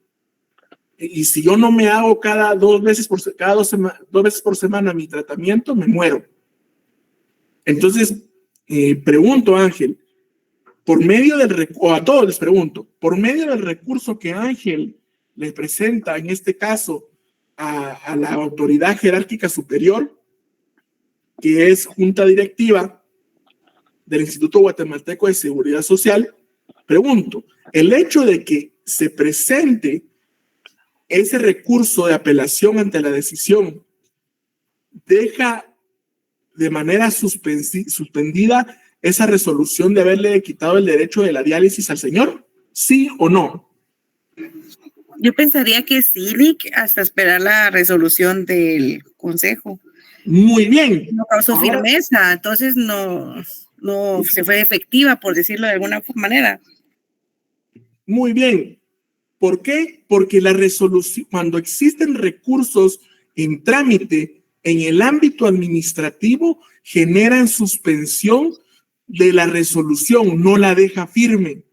Y si yo no me hago cada 2 veces por semana mi tratamiento, me muero. Entonces, pregunto, Ángel, por medio del recurso, o a todos les pregunto, por medio del recurso que Ángel le presenta, en este caso, a la autoridad jerárquica superior, que es Junta Directiva del Instituto Guatemalteco de Seguridad Social, pregunto, el hecho de que se presente ese recurso de apelación ante la decisión deja de manera suspendida esa resolución de haberle quitado el derecho de la diálisis al señor, ¿sí o no? Yo pensaría que sí, Lick, hasta esperar la resolución del consejo. Muy bien. No causó firmeza, entonces no se fue efectiva, por decirlo de alguna manera. Muy bien. ¿Por qué? Porque la resolución, cuando existen recursos en trámite en el ámbito administrativo generan suspensión de la resolución, no la deja firme.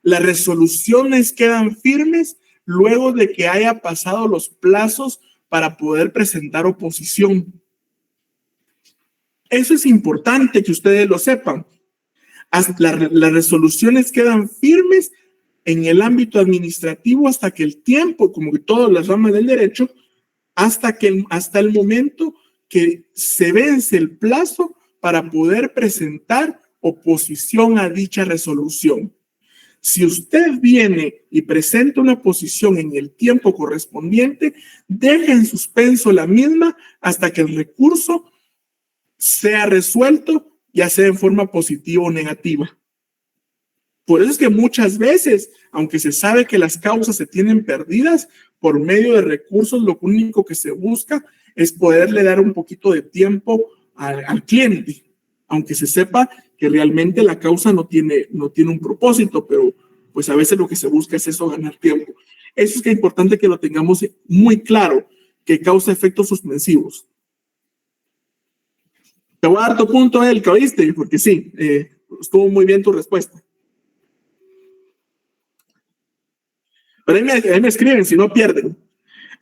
Las resoluciones quedan firmes luego de que haya pasado los plazos para poder presentar oposición. Eso es importante que ustedes lo sepan. Las resoluciones quedan firmes en el ámbito administrativo hasta que el tiempo, como que todas las ramas del derecho, hasta el momento que se vence el plazo para poder presentar oposición a dicha resolución. Si usted viene y presenta una oposición en el tiempo correspondiente, deje en suspenso la misma hasta que el recurso sea resuelto, ya sea en forma positiva o negativa. Por eso es que muchas veces, aunque se sabe que las causas se tienen perdidas, por medio de recursos lo único que se busca es poderle dar un poquito de tiempo al cliente, aunque se sepa que realmente la causa no tiene un propósito, pero pues a veces lo que se busca es eso, ganar tiempo. Eso es que es importante que lo tengamos muy claro, que causa efectos suspensivos. Te voy a dar tu punto, que oíste, porque sí, estuvo muy bien tu respuesta. Pero ahí me escriben, si no pierden.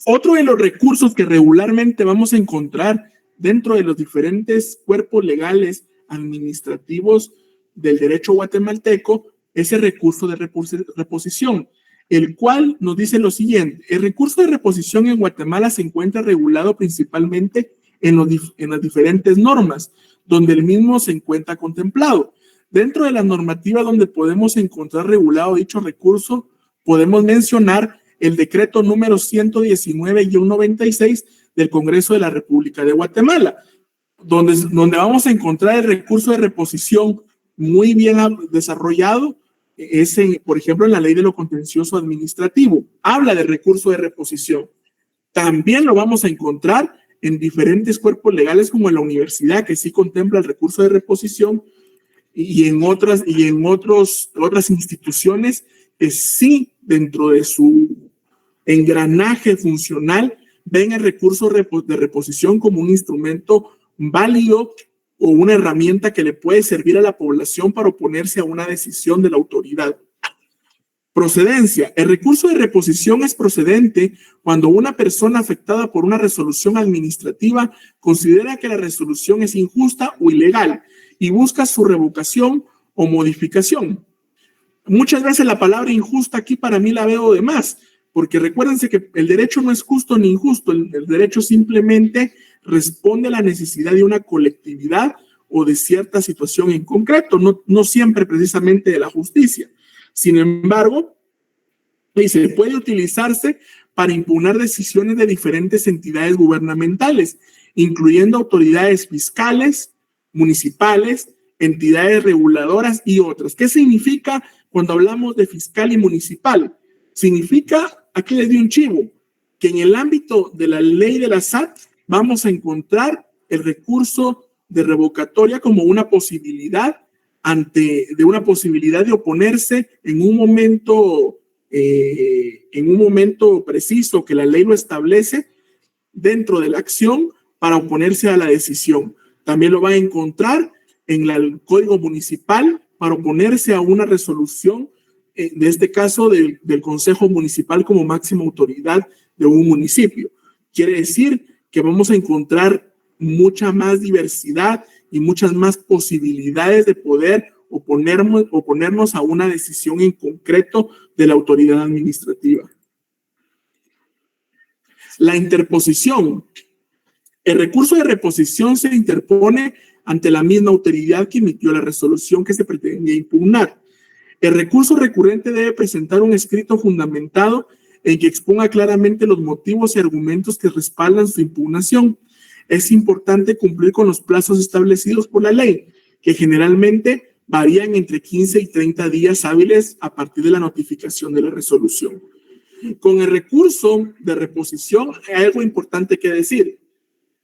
Otro de los recursos que regularmente vamos a encontrar dentro de los diferentes cuerpos legales administrativos del derecho guatemalteco es el recurso de reposición, el cual nos dice lo siguiente: el recurso de reposición en Guatemala se encuentra regulado principalmente en las diferentes normas, donde el mismo se encuentra contemplado. Dentro de las normativas donde podemos encontrar regulado dicho recurso, podemos mencionar el decreto número 119-96 del Congreso de la República de Guatemala, donde vamos a encontrar el recurso de reposición muy bien desarrollado. Por ejemplo, en la Ley de lo Contencioso Administrativo, habla de recurso de reposición. También lo vamos a encontrar en diferentes cuerpos legales como en la universidad, que sí contempla el recurso de reposición, y en otras instituciones que sí, dentro de su engranaje funcional, ven el recurso de reposición como un instrumento válido o una herramienta que le puede servir a la población para oponerse a una decisión de la autoridad. Procedencia. El recurso de reposición es procedente cuando una persona afectada por una resolución administrativa considera que la resolución es injusta o ilegal y busca su revocación o modificación. Muchas veces la palabra injusta aquí para mí la veo de más, porque recuérdense que el derecho no es justo ni injusto, el derecho simplemente responde a la necesidad de una colectividad o de cierta situación en concreto, no siempre precisamente de la justicia. Sin embargo, se puede utilizarse para impugnar decisiones de diferentes entidades gubernamentales, incluyendo autoridades fiscales, municipales, entidades reguladoras y otras. ¿Qué significa cuando hablamos de fiscal y municipal? Significa, aquí les di un chivo, que en el ámbito de la ley de la SAT vamos a encontrar el recurso de revocatoria como una posibilidad de oponerse en un momento preciso que la ley lo establece dentro de la acción para oponerse a la decisión. También lo va a encontrar en el Código Municipal para oponerse a una resolución, de este caso del Consejo Municipal como máxima autoridad de un municipio. Quiere decir que vamos a encontrar mucha más diversidad y muchas más posibilidades de poder oponernos a una decisión en concreto de la autoridad administrativa. La interposición. El recurso de reposición se interpone ante la misma autoridad que emitió la resolución que se pretendía impugnar. El recurso recurrente debe presentar un escrito fundamentado en que exponga claramente los motivos y argumentos que respaldan su impugnación. Es importante cumplir con los plazos establecidos por la ley, que generalmente varían entre 15 y 30 días hábiles a partir de la notificación de la resolución. Con el recurso de reposición hay algo importante que decir.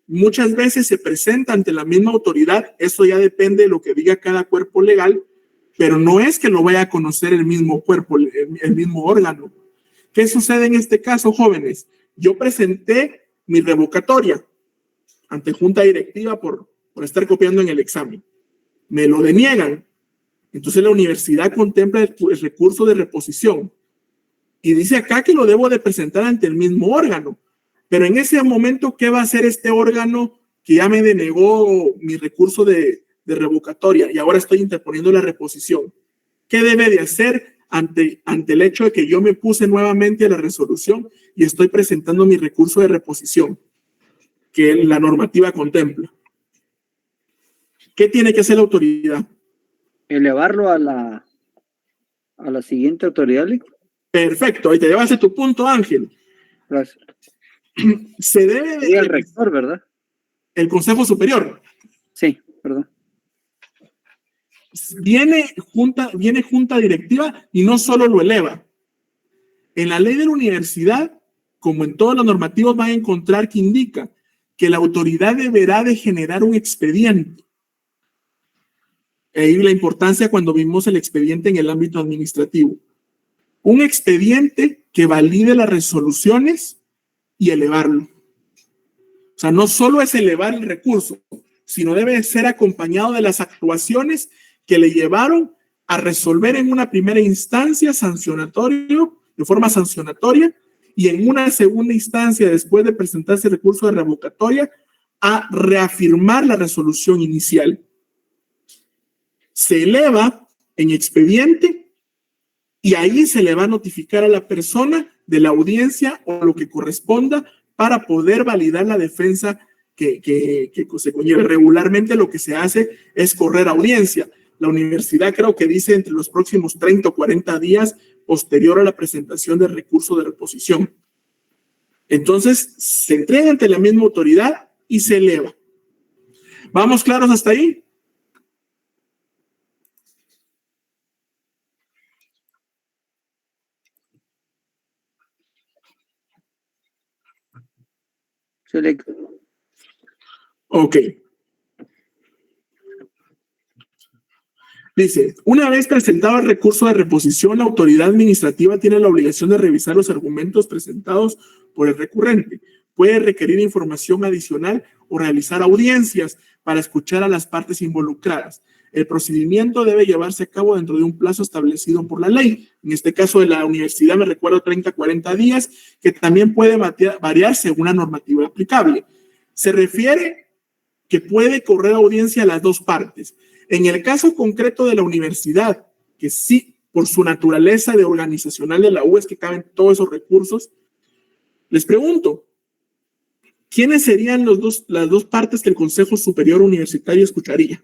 Muchas veces se presenta ante la misma autoridad, eso ya depende de lo que diga cada cuerpo legal, pero no es que lo vaya a conocer el mismo cuerpo, el mismo órgano. ¿Qué sucede en este caso, jóvenes? Yo presenté mi revocatoria ante junta directiva por estar copiando en el examen. Me lo deniegan. Entonces la universidad contempla el recurso de reposición. Y dice acá que lo debo de presentar ante el mismo órgano. Pero en ese momento, ¿qué va a hacer este órgano que ya me denegó mi recurso de revocatoria y ahora estoy interponiendo la reposición? ¿Qué debe de hacer ante el hecho de que yo me puse nuevamente a la resolución y estoy presentando mi recurso de reposición que la normativa contempla? ¿Qué tiene que hacer la autoridad? Elevarlo a la siguiente autoridad. Perfecto, ahí te llevaste tu punto, Ángel. Gracias. Se debe de... Y el rector, ¿verdad? El Consejo Superior. Sí, perdón. Viene junta directiva y no solo lo eleva. En la ley de la universidad, como en todos los normativos, van a encontrar que indica que la autoridad deberá de generar un expediente. Ahí la importancia cuando vimos el expediente en el ámbito administrativo. Un expediente que valide las resoluciones y elevarlo. O sea, no solo es elevar el recurso, sino debe ser acompañado de las actuaciones que le llevaron a resolver en una primera instancia de forma sancionatoria, y en una segunda instancia, después de presentarse el recurso de revocatoria, a reafirmar la resolución inicial. Se eleva en expediente y ahí se le va a notificar a la persona de la audiencia o lo que corresponda para poder validar la defensa que se conlleva. Regularmente lo que se hace es correr audiencia. La universidad creo que dice entre los próximos 30 o 40 días posterior a la presentación del recurso de reposición. Entonces, se entrega ante la misma autoridad y se eleva. ¿Vamos claros hasta ahí? Ok. Dice, una vez presentado el recurso de reposición, la autoridad administrativa tiene la obligación de revisar los argumentos presentados por el recurrente. Puede requerir información adicional o realizar audiencias para escuchar a las partes involucradas. El procedimiento debe llevarse a cabo dentro de un plazo establecido por la ley. En este caso de la universidad me recuerdo 30 a 40 días, que también puede variar según la normativa aplicable. Se refiere que puede correr audiencia a las dos partes. En el caso concreto de la universidad, que sí, por su naturaleza de organizacional de la U es que caben todos esos recursos, les pregunto, ¿quiénes serían las dos partes que el Consejo Superior Universitario escucharía?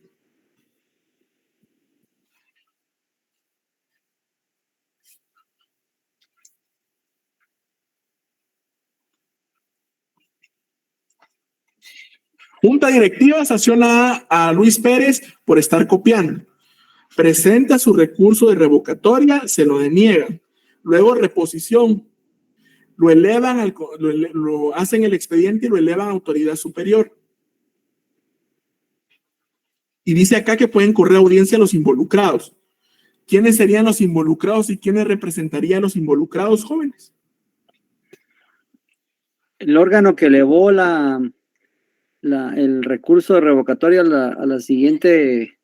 Junta directiva sanciona a Luis Pérez por estar copiando. Presenta su recurso de revocatoria, se lo deniegan. Luego reposición. Lo elevan, lo hacen el expediente y lo elevan a autoridad superior. Y dice acá que pueden correr audiencia a los involucrados. ¿Quiénes serían los involucrados y quiénes representarían a los involucrados, jóvenes? El órgano que elevó el recurso de revocatoria a la siguiente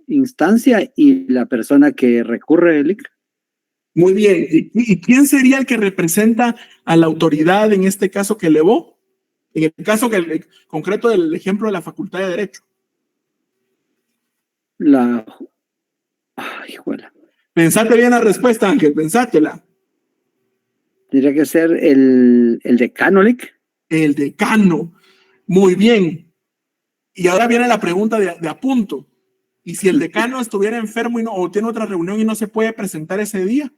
instancia y la persona que recurre el IC. Muy bien. ¿Y quién sería el que representa a la autoridad en este caso que elevó? En el caso concreto del ejemplo de la Facultad de Derecho. Hijuela. Pensate bien la respuesta, Ángel, pensátela. Tendría que ser el decano, LIC. El decano. Muy bien. Y ahora viene la pregunta de apunto. ¿Y si el decano estuviera enfermo o tiene otra reunión y no se puede presentar ese día?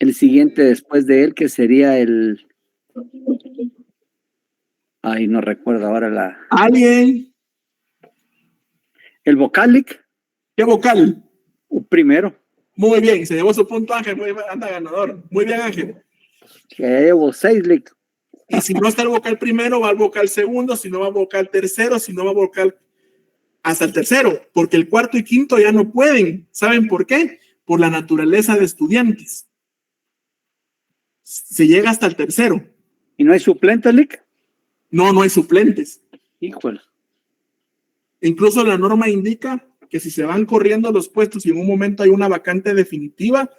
El siguiente después de él, que sería el... Ay, no recuerdo ahora ¿Alguien? El vocal, LIC. ¿Qué vocal? Primero. Muy bien, se llevó su punto Ángel, muy bien, anda ganador. Muy bien, Ángel. Que llevo 6, LIC. Y si no está el vocal primero, va al vocal segundo, si no va al vocal tercero, si no va al vocal hasta el tercero, porque el cuarto y quinto ya no pueden. ¿Saben por qué? Por la naturaleza de estudiantes. se llega hasta el tercero. ¿Y no hay suplente, Lick? No hay suplentes. Híjole. Incluso la norma indica que si se van corriendo los puestos y en un momento hay una vacante definitiva,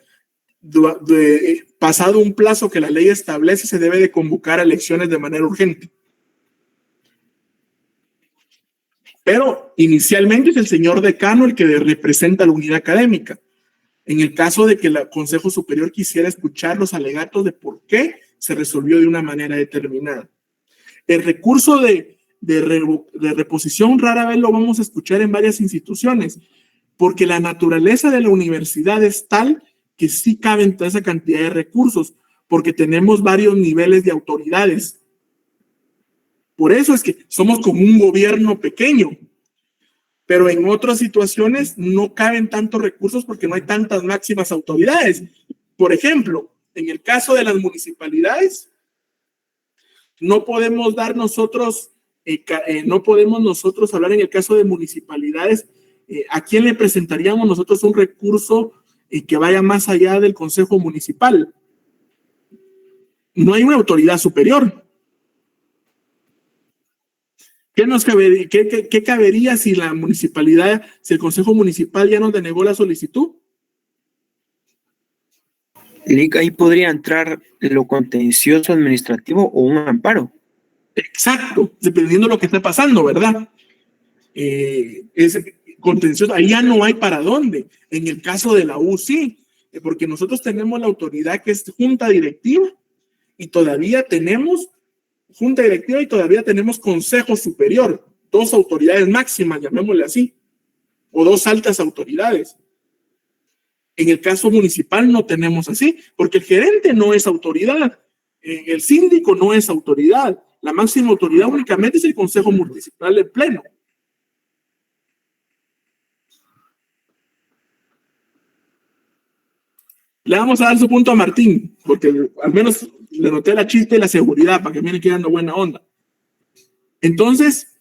pasado un plazo que la ley establece, se debe de convocar a elecciones de manera urgente. Pero inicialmente es el señor decano el que representa a la unidad académica. En el caso de que el Consejo Superior quisiera escuchar los alegatos de por qué se resolvió de una manera determinada. El recurso de reposición rara vez lo vamos a escuchar en varias instituciones, porque la naturaleza de la universidad es tal que sí caben toda esa cantidad de recursos, porque tenemos varios niveles de autoridades. Por eso es que somos como un gobierno pequeño, pero en otras situaciones no caben tantos recursos porque no hay tantas máximas autoridades. Por ejemplo, en el caso de las municipalidades, no podemos dar nosotros, no podemos nosotros hablar en el caso de municipalidades, ¿a quién le presentaríamos nosotros un recurso que vaya más allá del Consejo Municipal? No hay una autoridad superior. ¿Qué cabería si la municipalidad, si el Consejo Municipal ya nos denegó la solicitud? Lick, ahí podría entrar lo contencioso administrativo o un amparo. Exacto, dependiendo de lo que esté pasando, ¿verdad? Es contencioso, ahí ya no hay para dónde. En el caso de la U, sí, porque nosotros tenemos la autoridad que es junta directiva y todavía tenemos junta directiva y todavía tenemos consejo superior, dos autoridades máximas, llamémosle así, o dos altas autoridades. En el caso municipal no tenemos así, porque el gerente no es autoridad, el síndico no es autoridad, la máxima autoridad únicamente es el Consejo Municipal de Pleno. Le vamos a dar su punto a Martín, porque al menos le noté la chiste y la seguridad para que viene quedando buena onda. Entonces,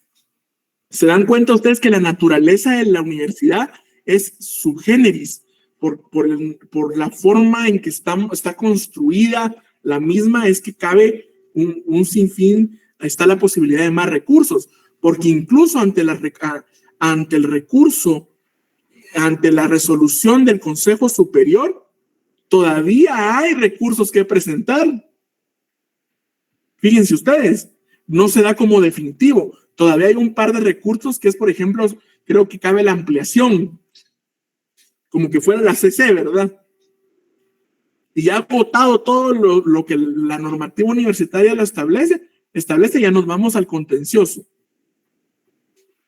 ¿se dan cuenta ustedes que la naturaleza de la universidad es subgéneris? Por la forma en que está construida, la misma es que cabe un sinfín, está la posibilidad de más recursos, porque incluso ante el recurso, ante la resolución del Consejo Superior, todavía hay recursos que presentar. Fíjense ustedes, no se da como definitivo. Todavía hay un par de recursos que es, por ejemplo, creo que cabe la ampliación, como que fuera la CC, ¿verdad? Y ya votado todo lo que la normativa universitaria lo establece, ya nos vamos al contencioso.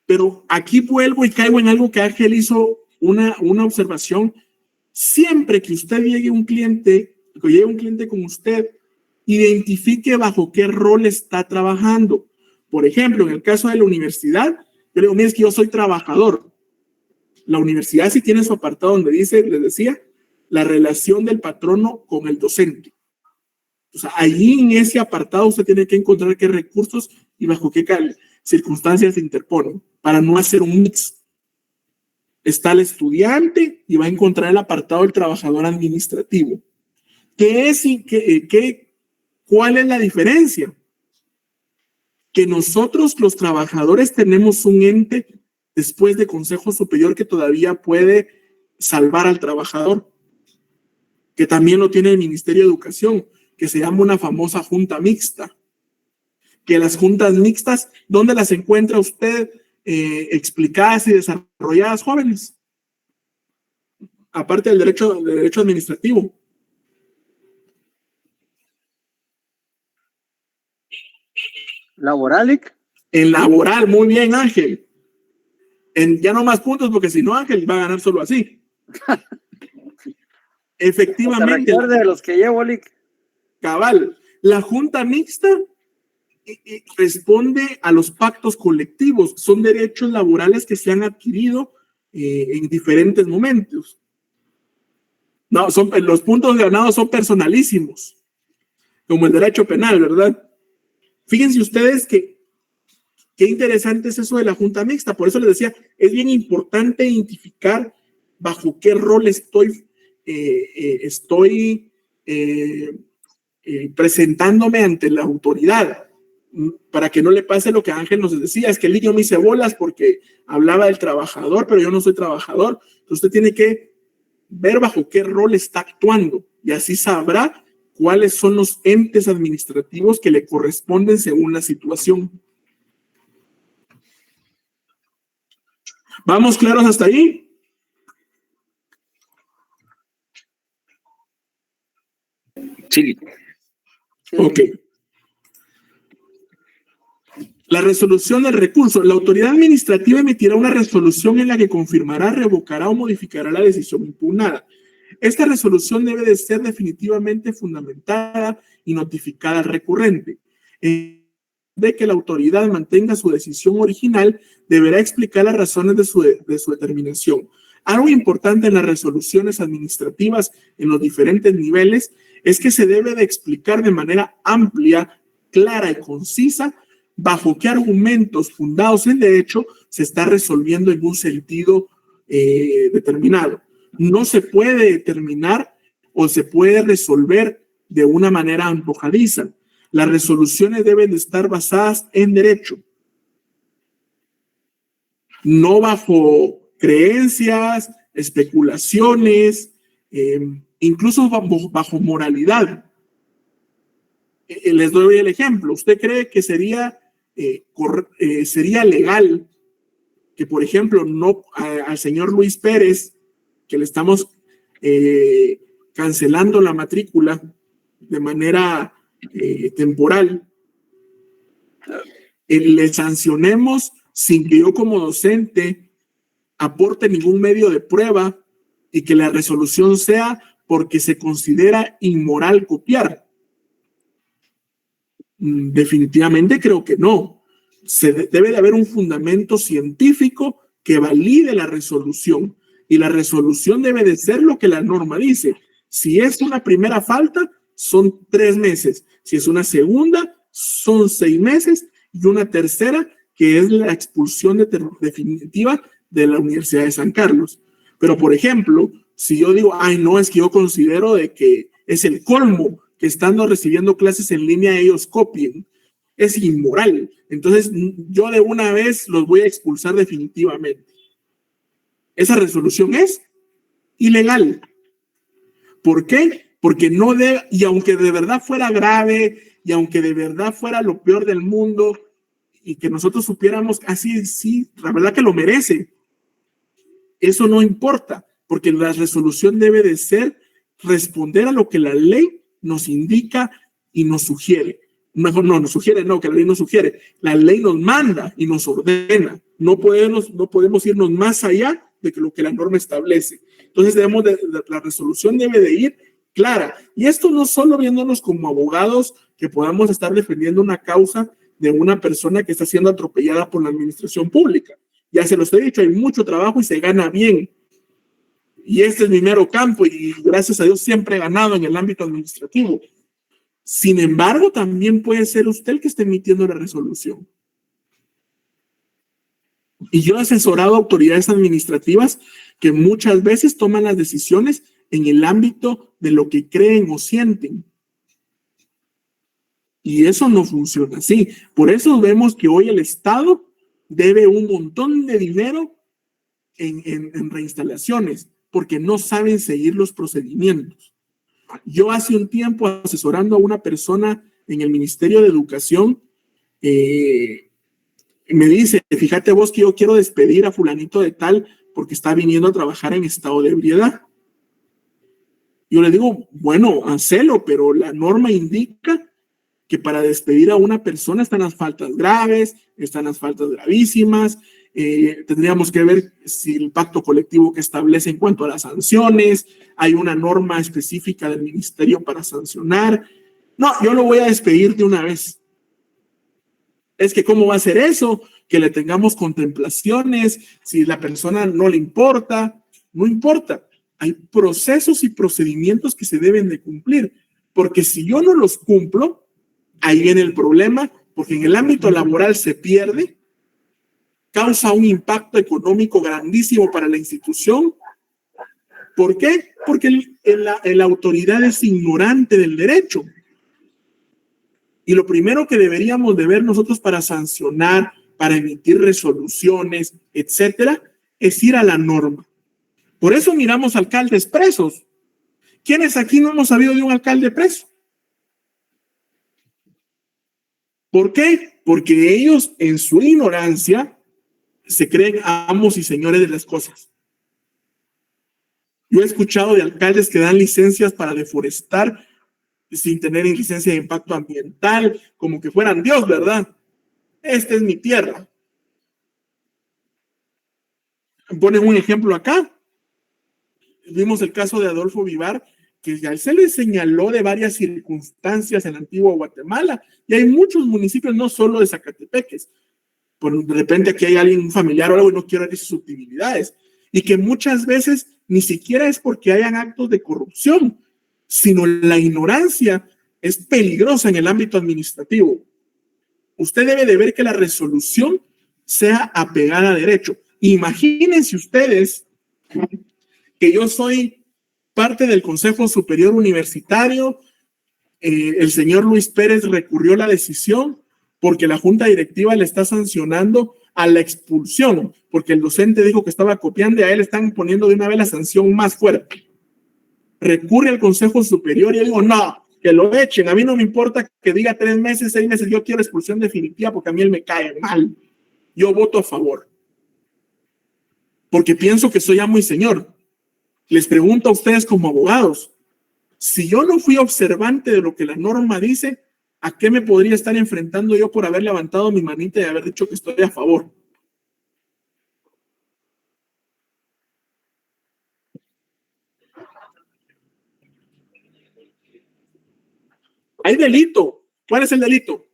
Pero aquí vuelvo y caigo en algo que Ángel hizo una observación. Siempre que usted llegue un cliente con usted, identifique bajo qué rol está trabajando. Por ejemplo, en el caso de la universidad, yo le digo, mire, es que yo soy trabajador. La universidad sí tiene su apartado donde dice, les decía, la relación del patrono con el docente. O sea, allí en ese apartado usted tiene que encontrar qué recursos y bajo qué circunstancias se interponen para no hacer un mix. Está el estudiante y va a encontrar el apartado del trabajador administrativo. ¿Cuál es la diferencia? Que nosotros los trabajadores tenemos un ente después de Consejo Superior que todavía puede salvar al trabajador, que también lo tiene el Ministerio de Educación, que se llama una famosa junta mixta. Que las juntas mixtas, ¿dónde las encuentra usted? Explicadas y desarrolladas, jóvenes, aparte del derecho administrativo. ¿Laboral? En laboral, muy bien, Ángel. Ya no más puntos, porque si no, Ángel va a ganar solo así. Efectivamente. De los que llevo, Lick. Cabal, la junta mixta responde a los pactos colectivos, son derechos laborales que se han adquirido en diferentes momentos. No, los puntos ganados son personalísimos, como el derecho penal, ¿verdad? Fíjense ustedes qué interesante es eso de la junta mixta. Por eso les decía, es bien importante identificar bajo qué rol estoy presentándome ante la autoridad, para que no le pase lo que Ángel nos decía, es que el niño me hice bolas porque hablaba del trabajador, pero yo no soy trabajador. Entonces usted tiene que ver bajo qué rol está actuando y así sabrá cuáles son los entes administrativos que le corresponden según la situación. ¿Vamos claros hasta ahí? Sí. Ok. La resolución del recurso. La autoridad administrativa emitirá una resolución en la que confirmará, revocará o modificará la decisión impugnada. Esta resolución debe de ser definitivamente fundamentada y notificada al recurrente. De que la autoridad mantenga su decisión original, deberá explicar las razones de su determinación. Algo importante en las resoluciones administrativas en los diferentes niveles es que se debe de explicar de manera amplia, clara y concisa bajo qué argumentos fundados en derecho se está resolviendo en un sentido determinado. No se puede determinar o se puede resolver de una manera antojadiza. Las resoluciones deben de estar basadas en derecho, no bajo creencias, especulaciones, incluso bajo moralidad. Les doy el ejemplo. ¿Usted cree que sería legal que, por ejemplo, no al señor Luis Pérez, que le estamos cancelando la matrícula de manera temporal, le sancionemos sin que yo como docente aporte ningún medio de prueba y que la resolución sea porque se considera inmoral copiar? Definitivamente creo que no. Debe de haber un fundamento científico que valide la resolución, y la resolución debe de ser lo que la norma dice. Si es una primera falta, son 3 meses. Si es una segunda, son 6 meses. Y una tercera, que es la expulsión definitiva de la Universidad de San Carlos. Pero, por ejemplo, si yo digo, ay, no, es que yo considero de que es el colmo que estando recibiendo clases en línea ellos copien, es inmoral. Entonces, yo de una vez los voy a expulsar definitivamente. Esa resolución es ilegal. ¿Por qué? Porque no debe, y aunque de verdad fuera grave, y aunque de verdad fuera lo peor del mundo, y que nosotros supiéramos así, sí, la verdad que lo merece, eso no importa, porque la resolución debe de ser responder a lo que la ley nos indica y nos sugiere. Mejor no, nos sugiere, no, que la ley nos sugiere. La ley nos manda y nos ordena. No podemos irnos más allá de lo que la norma establece. Entonces la resolución debe de ir clara. Y esto no solo viéndonos como abogados que podamos estar defendiendo una causa de una persona que está siendo atropellada por la administración pública. Ya se los he dicho, hay mucho trabajo y se gana bien. Y este es mi mero campo y gracias a Dios siempre he ganado en el ámbito administrativo. Sin embargo, también puede ser usted el que esté emitiendo la resolución. Y yo he asesorado a autoridades administrativas que muchas veces toman las decisiones en el ámbito de lo que creen o sienten. Y eso no funciona así. Por eso vemos que hoy el Estado debe un montón de dinero en reinstalaciones, porque no saben seguir los procedimientos. Yo hace un tiempo asesorando a una persona en el Ministerio de Educación, me dice, fíjate vos que yo quiero despedir a fulanito de tal porque está viniendo a trabajar en estado de ebriedad. Yo le digo, bueno, hacelo, pero la norma indica que para despedir a una persona están las faltas graves, están las faltas gravísimas, tendríamos que ver si el pacto colectivo que establece en cuanto a las sanciones, hay una norma específica del ministerio para sancionar. No, yo lo voy a despedir de una vez. Es que ¿cómo va a ser eso? Que le tengamos contemplaciones, si la persona no le importa, no importa. Hay procesos y procedimientos que se deben de cumplir, porque si yo no los cumplo, ahí viene el problema, porque en el ámbito laboral se pierde, causa un impacto económico grandísimo para la institución. ¿Por qué? Porque la autoridad es ignorante del derecho. Y lo primero que deberíamos de ver nosotros para sancionar, para emitir resoluciones, etcétera, es ir a la norma. Por eso miramos alcaldes presos. ¿Quiénes aquí no hemos sabido de un alcalde preso? ¿Por qué? Porque ellos en su ignorancia se creen amos y señores de las cosas. Yo he escuchado de alcaldes que dan licencias para deforestar sin tener licencia de impacto ambiental, como que fueran Dios, ¿verdad? Esta es mi tierra. Ponen un ejemplo acá. Vimos el caso de Adolfo Vivar, que ya se le señaló de varias circunstancias en la antigua Guatemala, y hay muchos municipios, no solo de Zacatepeques. Por de repente aquí hay alguien, un familiar o algo, y no quiero decir susceptibilidades, y que muchas veces ni siquiera es porque hayan actos de corrupción, sino la ignorancia es peligrosa en el ámbito administrativo. Usted debe de ver que la resolución sea apegada a derecho. Imagínense ustedes que yo soy parte del Consejo Superior Universitario, el señor Luis Pérez recurrió la decisión porque la junta directiva le está sancionando a la expulsión, porque el docente dijo que estaba copiando y a él están poniendo de una vez la sanción más fuerte. Recurre al Consejo Superior y yo digo, no, que lo echen, a mí no me importa que diga 3 meses, 6 meses, yo quiero expulsión definitiva porque a mí él me cae mal. Yo voto a favor. Porque pienso que soy amo y señor. Les pregunto a ustedes como abogados, si yo no fui observante de lo que la norma dice, ¿a qué me podría estar enfrentando yo por haber levantado mi manita y haber dicho que estoy a favor? Hay delito. ¿Cuál es el delito?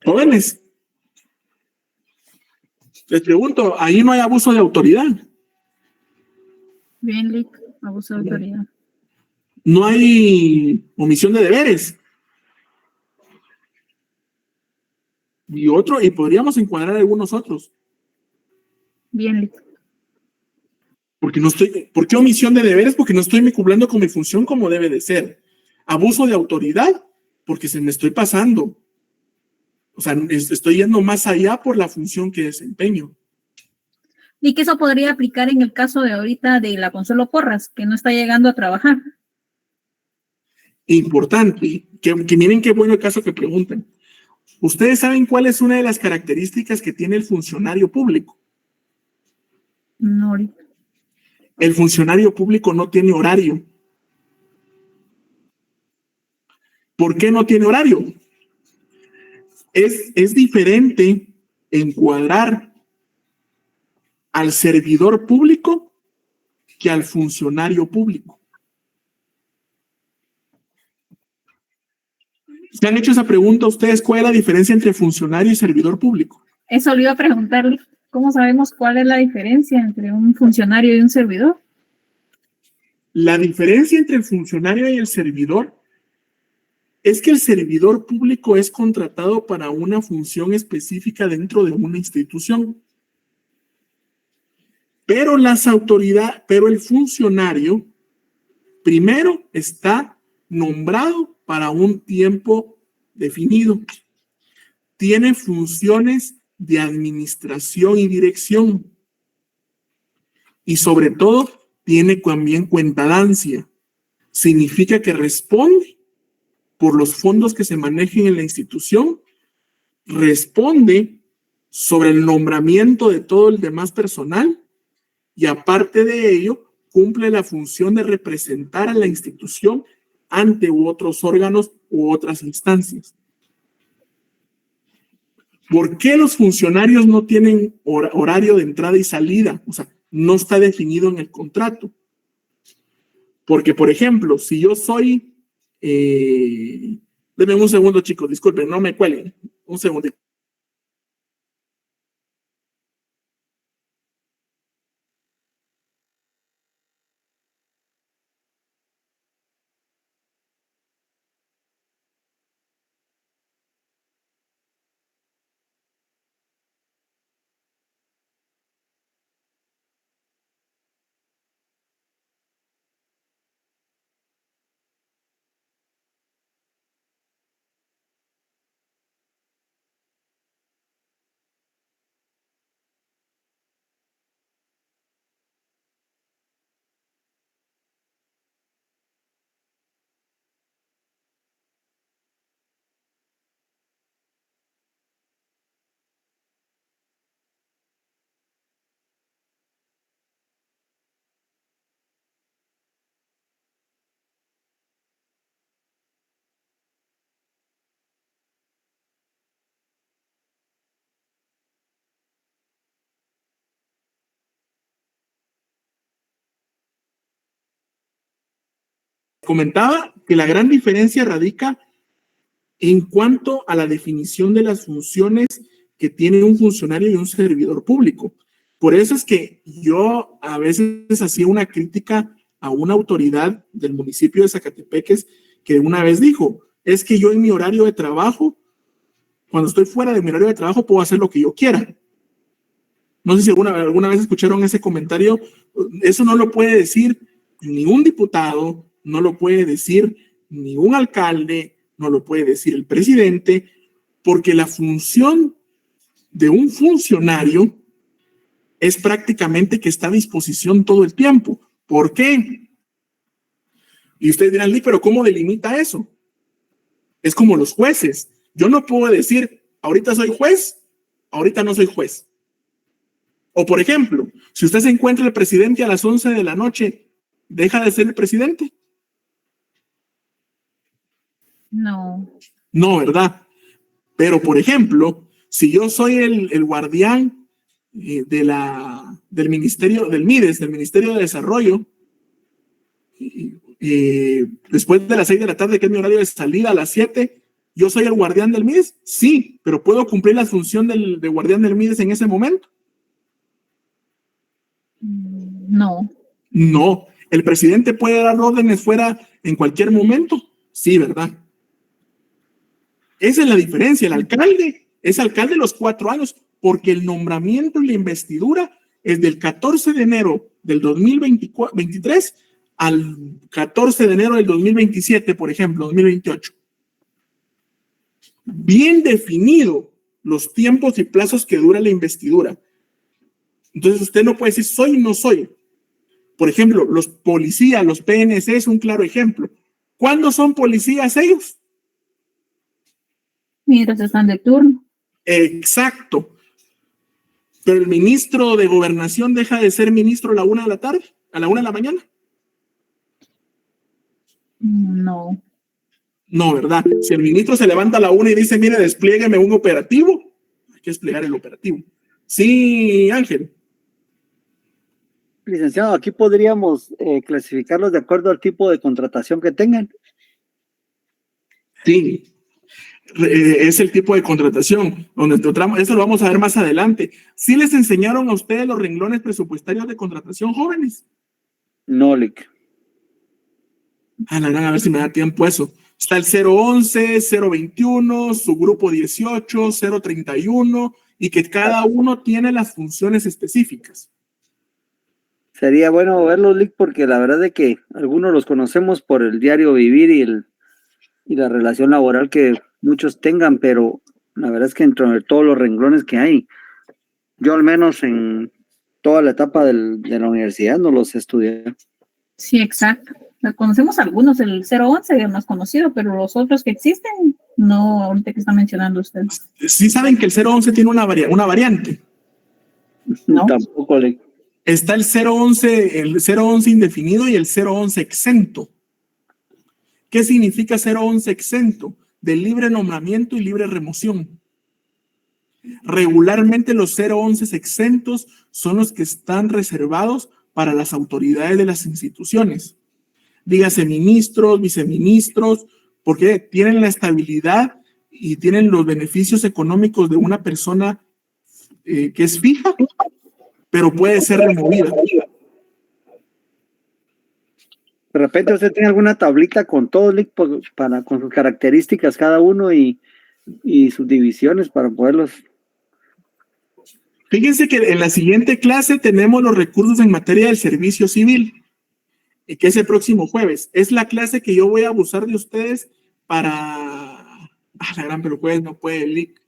Jóvenes, les pregunto, ahí no hay abuso de autoridad. Bien, Lick, abuso de autoridad. No hay omisión de deberes. Y podríamos encuadrar algunos otros. Bien, Lick. ¿Por qué omisión de deberes? Porque no estoy cumpliendo con mi función como debe de ser. Abuso de autoridad, porque se me estoy pasando. O sea, estoy yendo más allá por la función que desempeño. Y que eso podría aplicar en el caso de ahorita de la Consuelo Porras, que no está llegando a trabajar. Importante, que miren qué bueno el caso que preguntan. ¿Ustedes saben cuál es una de las características que tiene el funcionario público? No, Lick. El funcionario público no tiene horario. ¿Por qué no tiene horario? Es diferente encuadrar al servidor público que al funcionario público. ¿Se han hecho esa pregunta a ustedes? ¿Cuál es la diferencia entre funcionario y servidor público? Eso le iba a preguntarle. ¿Cómo sabemos cuál es la diferencia entre un funcionario y un servidor? La diferencia entre el funcionario y el servidor es que el servidor público es contratado para una función específica dentro de una institución. Pero el funcionario primero está nombrado para un tiempo definido. Tiene funciones de administración y dirección. Y sobre todo, tiene también cuentadancia. Significa que responde por los fondos que se manejen en la institución, responde sobre el nombramiento de todo el demás personal y aparte de ello, cumple la función de representar a la institución ante otros órganos u otras instancias. ¿Por qué los funcionarios no tienen horario de entrada y salida? O sea, no está definido en el contrato. Porque, por ejemplo, si yo soy... denme un segundo, chicos, disculpen, no me cuelguen. Un segundo. comentaba que la gran diferencia radica en cuanto a la definición de las funciones que tiene un funcionario y un servidor público. Por eso es que yo a veces hacía una crítica a una autoridad del municipio de Zacatepeques que una vez dijo, es que yo en mi horario de trabajo, cuando estoy fuera de mi horario de trabajo, puedo hacer lo que yo quiera. No sé si alguna vez escucharon ese comentario. Eso no lo puede decir ni un diputado, no lo puede decir ni un alcalde, no lo puede decir el presidente, porque la función de un funcionario es prácticamente que está a disposición todo el tiempo. ¿Por qué? Y ustedes dirán, pero ¿cómo delimita eso? Es como los jueces. Yo no puedo decir, ahorita soy juez, ahorita no soy juez. O por ejemplo, si usted se encuentra el presidente a las 11 de la noche, ¿deja de ser el presidente? No. No, ¿verdad? Pero por ejemplo, si yo soy el guardián del Ministerio, del MIDES, del Ministerio de Desarrollo, después de las 6 de la tarde, que es mi horario de salida, a las 7, ¿yo soy el guardián del MIDES? Sí, pero ¿puedo cumplir la función de guardián del MIDES en ese momento? No. No. ¿El presidente puede dar órdenes fuera en cualquier momento? Sí, ¿verdad? Esa es la diferencia. El alcalde es alcalde los 4 años, porque el nombramiento y la investidura es del 14 de enero del 2023 al 14 de enero del 2027, por ejemplo, 2028. Bien definido los tiempos y plazos que dura la investidura. Entonces usted no puede decir soy o no soy. Por ejemplo, los policías, los PNC es un claro ejemplo. ¿Cuándo son policías ellos? Mientras están de turno. Exacto. Pero el ministro de Gobernación deja de ser ministro a la 1 de la tarde, a la 1 de la mañana. No. No, ¿verdad? Si el ministro se levanta a la 1 y dice, mire, despliegueme un operativo, hay que desplegar el operativo. Sí, Ángel. Licenciado, aquí podríamos clasificarlos de acuerdo al tipo de contratación que tengan. Sí, es el tipo de contratación, donde eso lo vamos a ver más adelante. ¿Sí les enseñaron a ustedes los renglones presupuestarios de contratación, jóvenes? No, Lic. A ver si me da tiempo eso. Está el 011, 021, su grupo 18, 031, y que cada uno tiene las funciones específicas. Sería bueno verlos, Lic, porque la verdad es que algunos los conocemos por el diario vivir y la relación laboral que muchos tengan, pero la verdad es que entre todos los renglones que hay, yo al menos en toda la etapa de la universidad no los estudié. Sí, exacto. Conocemos algunos, el 011 es más conocido, pero los otros que existen, no, ahorita que está mencionando usted. Sí saben que el 011 tiene una variante. No. Tampoco, Lic. Está el 011 indefinido y el 011 exento. ¿Qué significa 011 exento? De libre nombramiento y libre remoción. Regularmente los 011 exentos son los que están reservados para las autoridades de las instituciones. Dígase ministros, viceministros, porque tienen la estabilidad y tienen los beneficios económicos de una persona que es fija, pero puede ser removida. De repente usted tiene alguna tablita con todo, Lic, con sus características cada uno y sus divisiones para poderlos. Fíjense que en la siguiente clase tenemos los recursos en materia del servicio civil, que es el próximo jueves. Es la clase que yo voy a abusar de ustedes para... la gran, pero jueves no puede, Lic.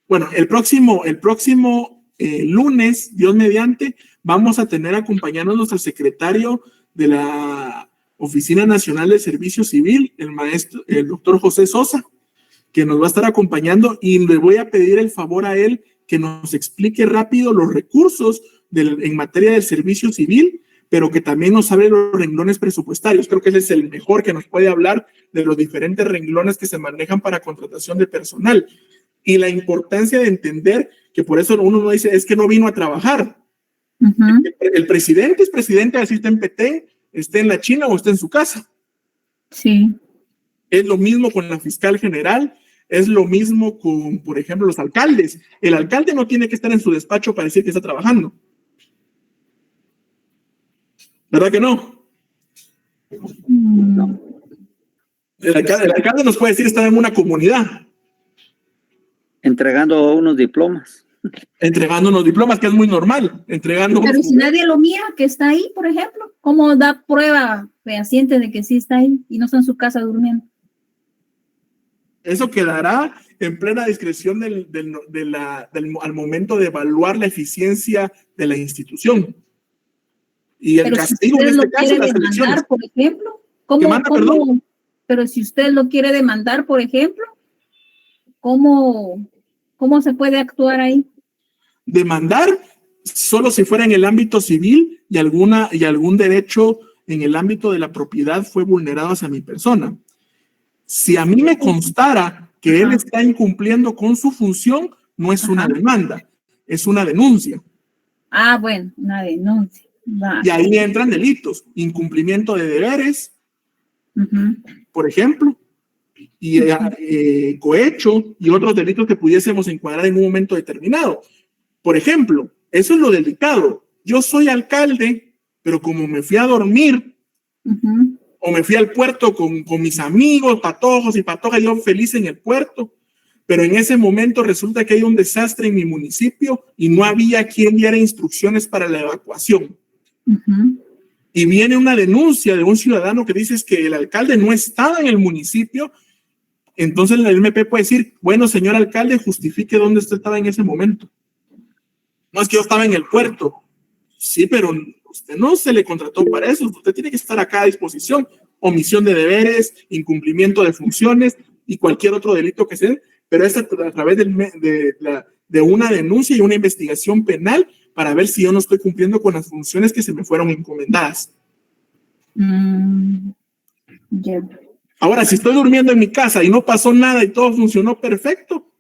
Bueno, el próximo lunes, Dios mediante, vamos a tener acompañándonos al secretario de la Oficina Nacional de Servicio Civil, el doctor José Sosa, que nos va a estar acompañando, y le voy a pedir el favor a él que nos explique rápido los recursos en materia del servicio civil, pero que también nos hable los renglones presupuestarios. Creo que ese es el mejor que nos puede hablar de los diferentes renglones que se manejan para contratación de personal. Y la importancia de entender que por eso uno no dice, es que no vino a trabajar. El presidente es presidente, así está en PT, esté en la China o esté en su casa. Sí. Es lo mismo con la fiscal general, es lo mismo con, por ejemplo, los alcaldes. El alcalde no tiene que estar en su despacho para decir que está trabajando. ¿Verdad que no? El alcalde nos puede decir que está en una comunidad. Entregando unos diplomas. Entregando unos diplomas, que es muy normal. Pero si nadie lo mira, que está ahí, por ejemplo, ¿cómo da prueba fehaciente de que sí está ahí y no está en su casa durmiendo? Eso quedará en plena discreción al momento de evaluar la eficiencia de la institución. Y el castigo en este caso, las elecciones. Por ejemplo, pero si usted lo quiere demandar, por ejemplo, ¿cómo se puede actuar ahí? Demandar solo si fuera en el ámbito civil y algún derecho en el ámbito de la propiedad fue vulnerado hacia mi persona. Si a mí me constara que él está incumpliendo con su función, no es una demanda, es una denuncia. Ah, bueno, una denuncia. Va. Y ahí entran delitos, incumplimiento de deberes, por ejemplo, y cohecho y otros delitos que pudiésemos encuadrar en un momento determinado. Por ejemplo, eso es lo delicado. Yo soy alcalde, pero como me fui a dormir, o me fui al puerto con mis amigos, patojos y patojas, yo feliz en el puerto, pero en ese momento resulta que hay un desastre en mi municipio y no había quien diera instrucciones para la evacuación. Y viene una denuncia de un ciudadano que dice que el alcalde no estaba en el municipio. Entonces la MP puede decir, bueno, señor alcalde, justifique dónde usted estaba en ese momento. No es que yo estaba en el puerto. Sí, pero usted no se le contrató para eso. Usted tiene que estar acá a disposición. Omisión de deberes, incumplimiento de funciones y cualquier otro delito que sea. Pero es a través de una denuncia y una investigación penal para ver si yo no estoy cumpliendo con las funciones que se me fueron encomendadas. Ahora, si estoy durmiendo en mi casa y no pasó nada y todo funcionó perfecto,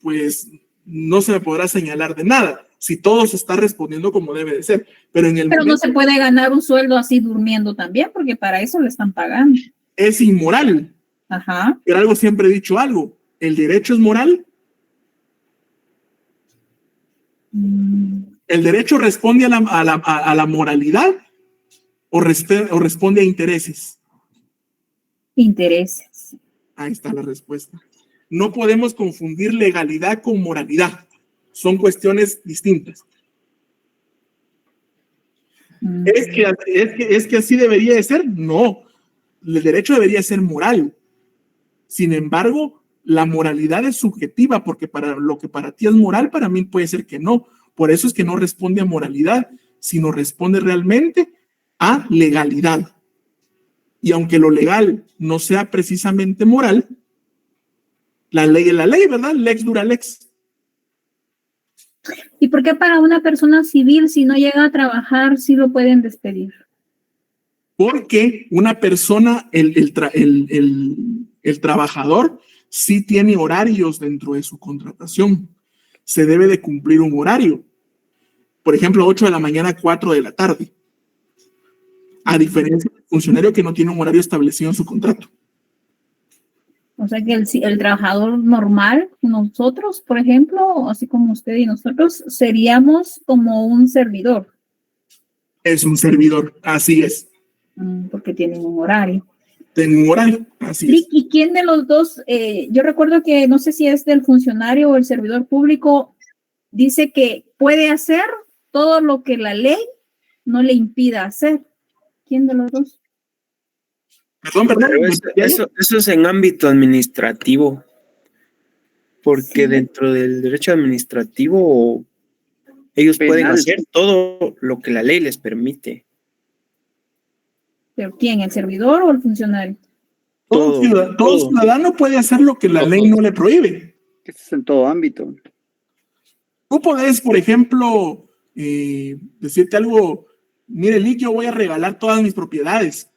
pues no se me podrá señalar de nada, si todo se está respondiendo como debe de ser. Pero no se puede ganar un sueldo así durmiendo también, porque para eso le están pagando. Es inmoral. Pero algo siempre he dicho algo, ¿el derecho es moral? ¿El derecho responde a la moralidad o responde a intereses? Intereses. Ahí está la respuesta. No podemos confundir legalidad con moralidad. Son cuestiones distintas. ¿Es que así debería de ser? No. El derecho debería ser moral. Sin embargo, la moralidad es subjetiva, porque para lo que para ti es moral, para mí puede ser que no. Por eso es que no responde a moralidad, sino responde realmente a legalidad. Y aunque lo legal no sea precisamente moral, la ley es la ley, ¿verdad? Lex dura lex. ¿Y por qué para una persona civil, si no llega a trabajar, sí lo pueden despedir? Porque una persona, el trabajador, sí tiene horarios dentro de su contratación. Se debe de cumplir un horario. Por ejemplo, 8 de la mañana a 4 de la tarde. A diferencia del funcionario que no tiene un horario establecido en su contrato. O sea que el trabajador normal, nosotros, por ejemplo, así como usted y nosotros, seríamos como un servidor. Es un servidor, así es. Porque tienen un horario. Tienen un horario, así es. ¿Y quién de los dos? Yo recuerdo que no sé si es del funcionario o el servidor público, dice que puede hacer todo lo que la ley no le impida hacer. ¿Quién de los dos? Perdón. Eso es en ámbito administrativo, porque dentro del derecho administrativo ellos pueden hacer todo lo que la ley les permite. ¿Pero quién? ¿El servidor o el funcionario? Todo ciudadano puede hacer lo que la ley no le prohíbe. Eso es en todo ámbito. Tú podés, por ejemplo, decirte algo, mire, Lick, yo voy a regalar todas mis propiedades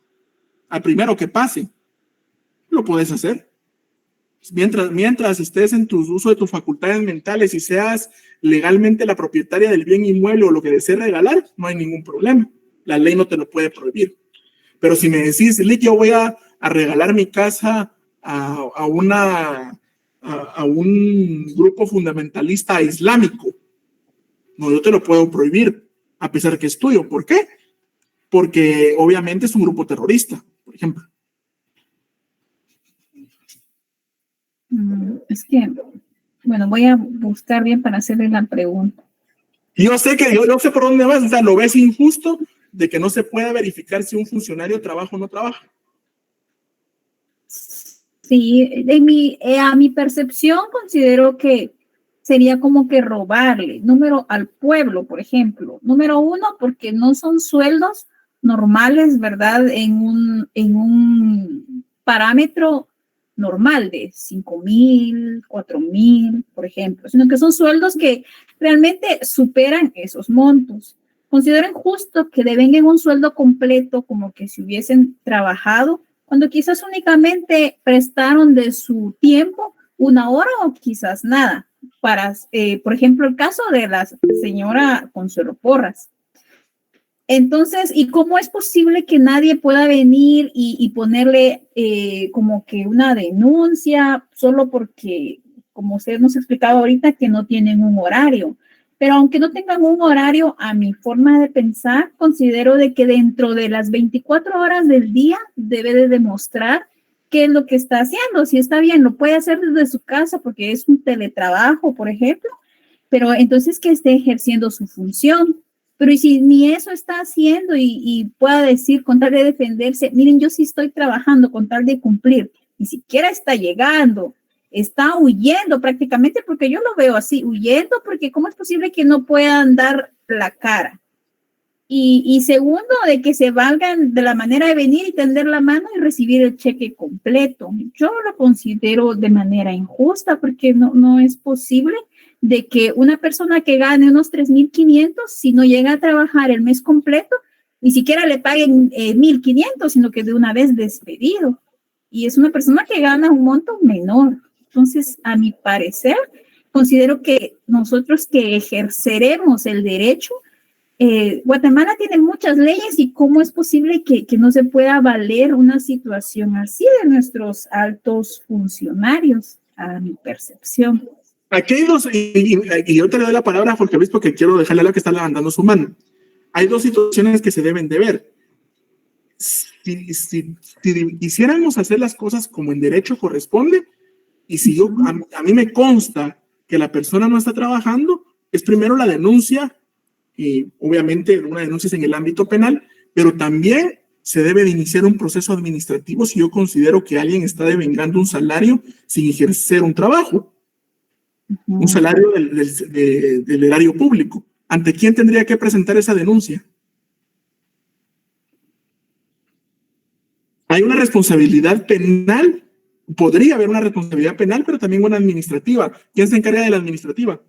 al primero que pase. Lo puedes hacer. Mientras estés en tu uso de tus facultades mentales y seas legalmente la propietaria del bien inmueble o lo que desees regalar, no hay ningún problema. La ley no te lo puede prohibir. Pero si me decís, Lick, yo voy a a regalar mi casa a un grupo fundamentalista islámico. No, yo te lo puedo prohibir, a pesar que es tuyo. ¿Por qué? Porque obviamente es un grupo terrorista, por ejemplo. Es que, bueno, voy a buscar bien para hacerle la pregunta. Yo sé por dónde vas, o sea, lo ves injusto de que no se pueda verificar si un funcionario trabaja o no trabaja. Sí, a mi percepción considero que sería como que robarle al pueblo, por ejemplo. Número uno, porque no son sueldos normales, ¿verdad? En un parámetro normal de 5,000, 4,000, por ejemplo, sino que son sueldos que realmente superan esos montos. Considero injusto que devenguen un sueldo completo como que si hubiesen trabajado, cuando quizás únicamente prestaron de su tiempo 1 hora o quizás nada. Por ejemplo, el caso de la señora Consuelo Porras. Entonces, ¿y cómo es posible que nadie pueda venir y ponerle como que una denuncia solo porque, como usted nos ha explicado ahorita, que no tienen un horario? Pero aunque no tengan un horario, a mi forma de pensar, considero de que dentro de las 24 horas del día debe de demostrar qué es lo que está haciendo. Si está bien, lo puede hacer desde su casa porque es un teletrabajo, por ejemplo, pero entonces que esté ejerciendo su función. Pero y si ni eso está haciendo y pueda decir, con tal de defenderse, miren, yo sí estoy trabajando con tal de cumplir, ni siquiera está llegando, está huyendo prácticamente, porque yo lo veo así, huyendo, porque ¿cómo es posible que no puedan dar la cara? Y segundo, de que se valgan de la manera de venir y tender la mano y recibir el cheque completo. Yo lo considero de manera injusta, porque no es posible de que una persona que gane unos 3,500, si no llega a trabajar el mes completo, ni siquiera le paguen 1,500, sino que de una vez despedido. Y es una persona que gana un monto menor. Entonces, a mi parecer, considero que nosotros que ejerceremos el derecho, Guatemala tiene muchas leyes y cómo es posible que no se pueda valer una situación así de nuestros altos funcionarios, a mi percepción. Aquí hay dos, y yo te le doy la palabra a Jorge Luis porque quiero dejarle a la que está levantando su mano. Hay dos situaciones que se deben de ver. Si quisiéramos hacer las cosas como en derecho corresponde, y si a mí me consta que la persona no está trabajando, es primero la denuncia, y obviamente una denuncia es en el ámbito penal, pero también se debe de iniciar un proceso administrativo si yo considero que alguien está devengando un salario sin ejercer un trabajo. Un salario del erario público. ¿Ante quién tendría que presentar esa denuncia? Hay una responsabilidad penal, podría haber una responsabilidad penal, pero también una administrativa. ¿Quién se encarga de la administrativa?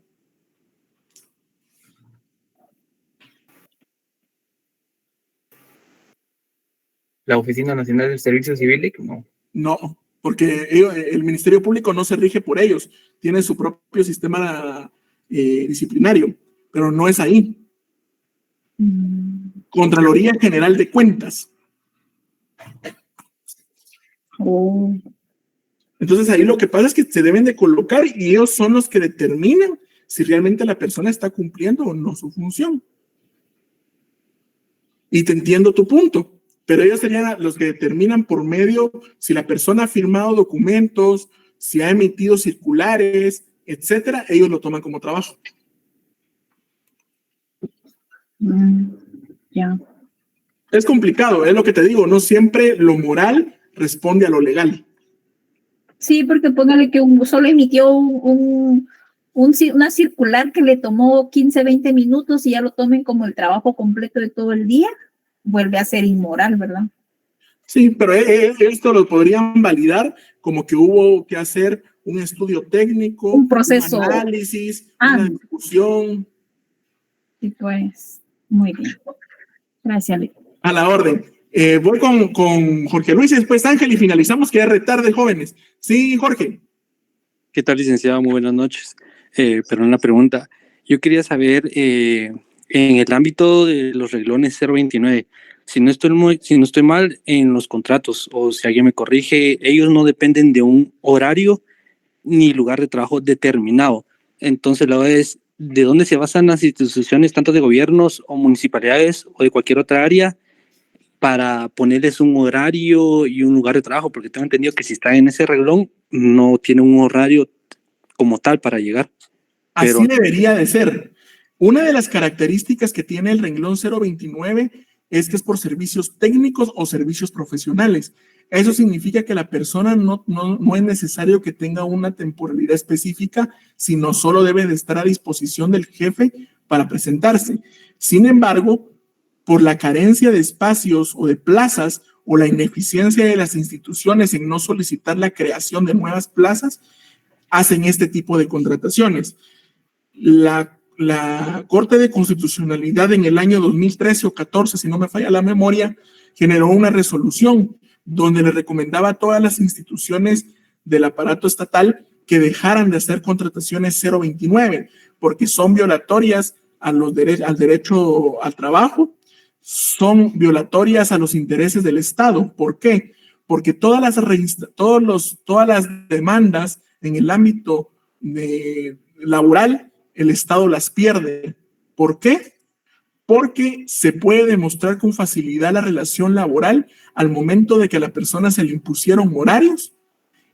La Oficina Nacional del Servicio Civil, no. No, porque el Ministerio Público no se rige por ellos, tiene su propio sistema disciplinario, pero no es ahí. Contraloría General de Cuentas. Entonces ahí lo que pasa es que se deben de colocar y ellos son los que determinan si realmente la persona está cumpliendo o no su función. Y te entiendo tu punto, pero ellos serían los que determinan por medio si la persona ha firmado documentos, si ha emitido circulares, etcétera, ellos lo toman como trabajo. Ya. Es complicado, es lo que te digo, no siempre lo moral responde a lo legal. Sí, porque póngale que solo emitió una circular que le tomó 15, 20 minutos y ya lo tomen como el trabajo completo de todo el día, vuelve a ser inmoral, ¿verdad? Sí, pero esto lo podrían validar como que hubo que hacer un estudio técnico, un proceso, un análisis, una discusión. Sí, pues, muy bien. Gracias, Leo. A la orden. Voy con Jorge Luis y después Ángel y finalizamos que es retarde, jóvenes. Sí, Jorge. ¿Qué tal, licenciado? Muy buenas noches. Pero una pregunta. Yo quería saber, en el ámbito de los reglones 029, si no estoy mal en los contratos, o si alguien me corrige, ellos no dependen de un horario ni lugar de trabajo determinado. Entonces, la verdad es, ¿de dónde se basan las instituciones, tanto de gobiernos o municipalidades o de cualquier otra área, para ponerles un horario y un lugar de trabajo? Porque tengo entendido que si está en ese renglón, no tiene un horario como tal para llegar. Así debería de ser. Una de las características que tiene el renglón 029 es que es por servicios técnicos o servicios profesionales. Eso significa que la persona no es necesario que tenga una temporalidad específica, sino solo debe de estar a disposición del jefe para presentarse. Sin embargo, por la carencia de espacios o de plazas o la ineficiencia de las instituciones en no solicitar la creación de nuevas plazas, hacen este tipo de contrataciones. La Corte de Constitucionalidad en el año 2013 o 14, si no me falla la memoria, generó una resolución donde le recomendaba a todas las instituciones del aparato estatal que dejaran de hacer contrataciones 029, porque son violatorias al derecho al trabajo, son violatorias a los intereses del Estado. ¿Por qué? Porque todas las demandas en el ámbito laboral, el Estado las pierde. ¿Por qué? Porque se puede demostrar con facilidad la relación laboral al momento de que a la persona se le impusieron horarios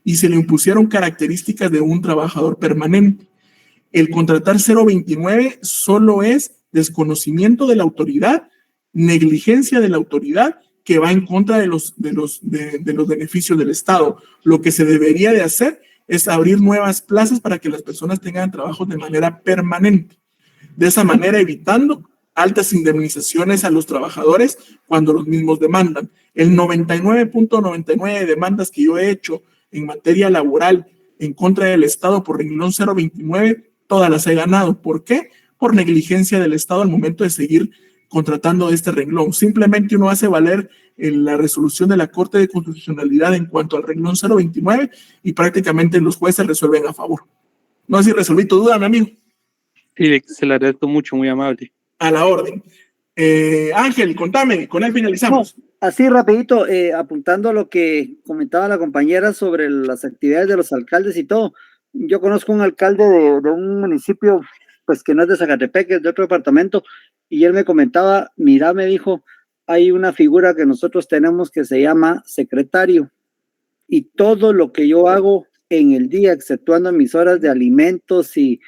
y se le impusieron características de un trabajador permanente. El contratar 029 solo es desconocimiento de la autoridad, negligencia de la autoridad que va en contra de los beneficios del Estado. Lo que se debería de hacer es abrir nuevas plazas para que las personas tengan trabajos de manera permanente. De esa manera, evitando altas indemnizaciones a los trabajadores cuando los mismos demandan. El 99.99 de demandas que yo he hecho en materia laboral en contra del Estado por renglón 029, todas las he ganado. ¿Por qué? Por negligencia del Estado al momento de seguir contratando este renglón. Simplemente uno hace valer la resolución de la Corte de Constitucionalidad en cuanto al renglón 029 y prácticamente los jueces resuelven a favor. No sé si resolví tu duda, mi amigo. Sí, se le agradezco mucho, muy amable. A la orden. Ángel, contame, con él finalizamos. No, así rapidito, apuntando a lo que comentaba la compañera sobre las actividades de los alcaldes y todo. Yo conozco un alcalde de un municipio, pues que no es de Zacatepec, es de otro departamento, y él me comentaba, mira, me dijo, hay una figura que nosotros tenemos que se llama secretario, y todo lo que yo hago en el día, exceptuando mis horas de alimentos y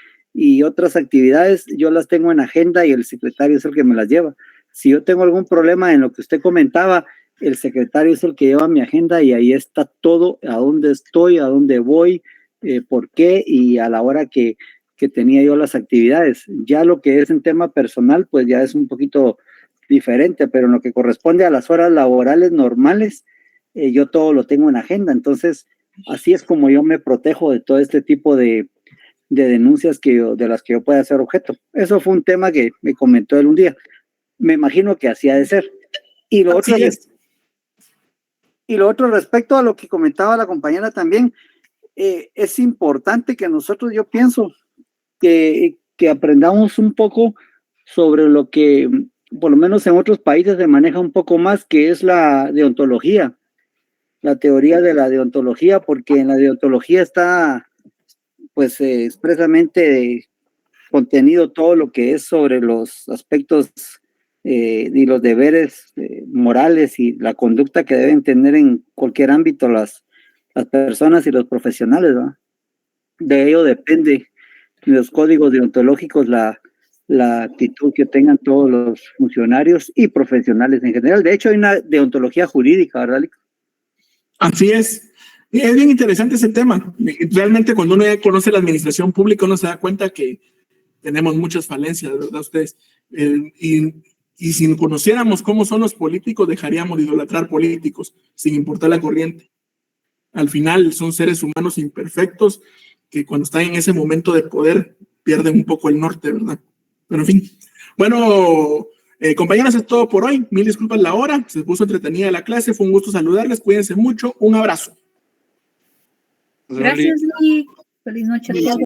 otras actividades, yo las tengo en agenda y el secretario es el que me las lleva. Si yo tengo algún problema en lo que usted comentaba, el secretario es el que lleva mi agenda y ahí está todo, a dónde estoy, a dónde voy, por qué y a la hora que tenía yo las actividades. Ya lo que es en tema personal, pues ya es un poquito diferente, pero en lo que corresponde a las horas laborales normales, yo todo lo tengo en agenda. Entonces, así es como yo me protejo de todo este tipo de denuncias de las que yo pueda ser objeto. Eso fue un tema que me comentó él un día. Me imagino que así ha de ser. Y lo otro respecto a lo que comentaba la compañera también, es importante que nosotros, yo pienso, que aprendamos un poco sobre lo que, por lo menos en otros países se maneja un poco más, que es la deontología, la teoría de la deontología, porque en la deontología está pues expresamente contenido todo lo que es sobre los aspectos y los deberes morales y la conducta que deben tener en cualquier ámbito las personas y los profesionales, ¿no? De ello depende de los códigos deontológicos, la actitud que tengan todos los funcionarios y profesionales en general. De hecho, hay una deontología jurídica, ¿verdad, Lico? Así es. Es bien interesante ese tema. Realmente cuando uno ya conoce la administración pública, uno se da cuenta que tenemos muchas falencias, ¿verdad ustedes? Y si conociéramos cómo son los políticos, dejaríamos de idolatrar políticos, sin importar la corriente. Al final son seres humanos imperfectos que cuando están en ese momento de poder pierden un poco el norte, ¿verdad? Pero en fin. Bueno, compañeros, es todo por hoy. Mil disculpas la hora. Se puso entretenida la clase. Fue un gusto saludarles. Cuídense mucho. Un abrazo. Gracias, Luis. Feliz noche a todos.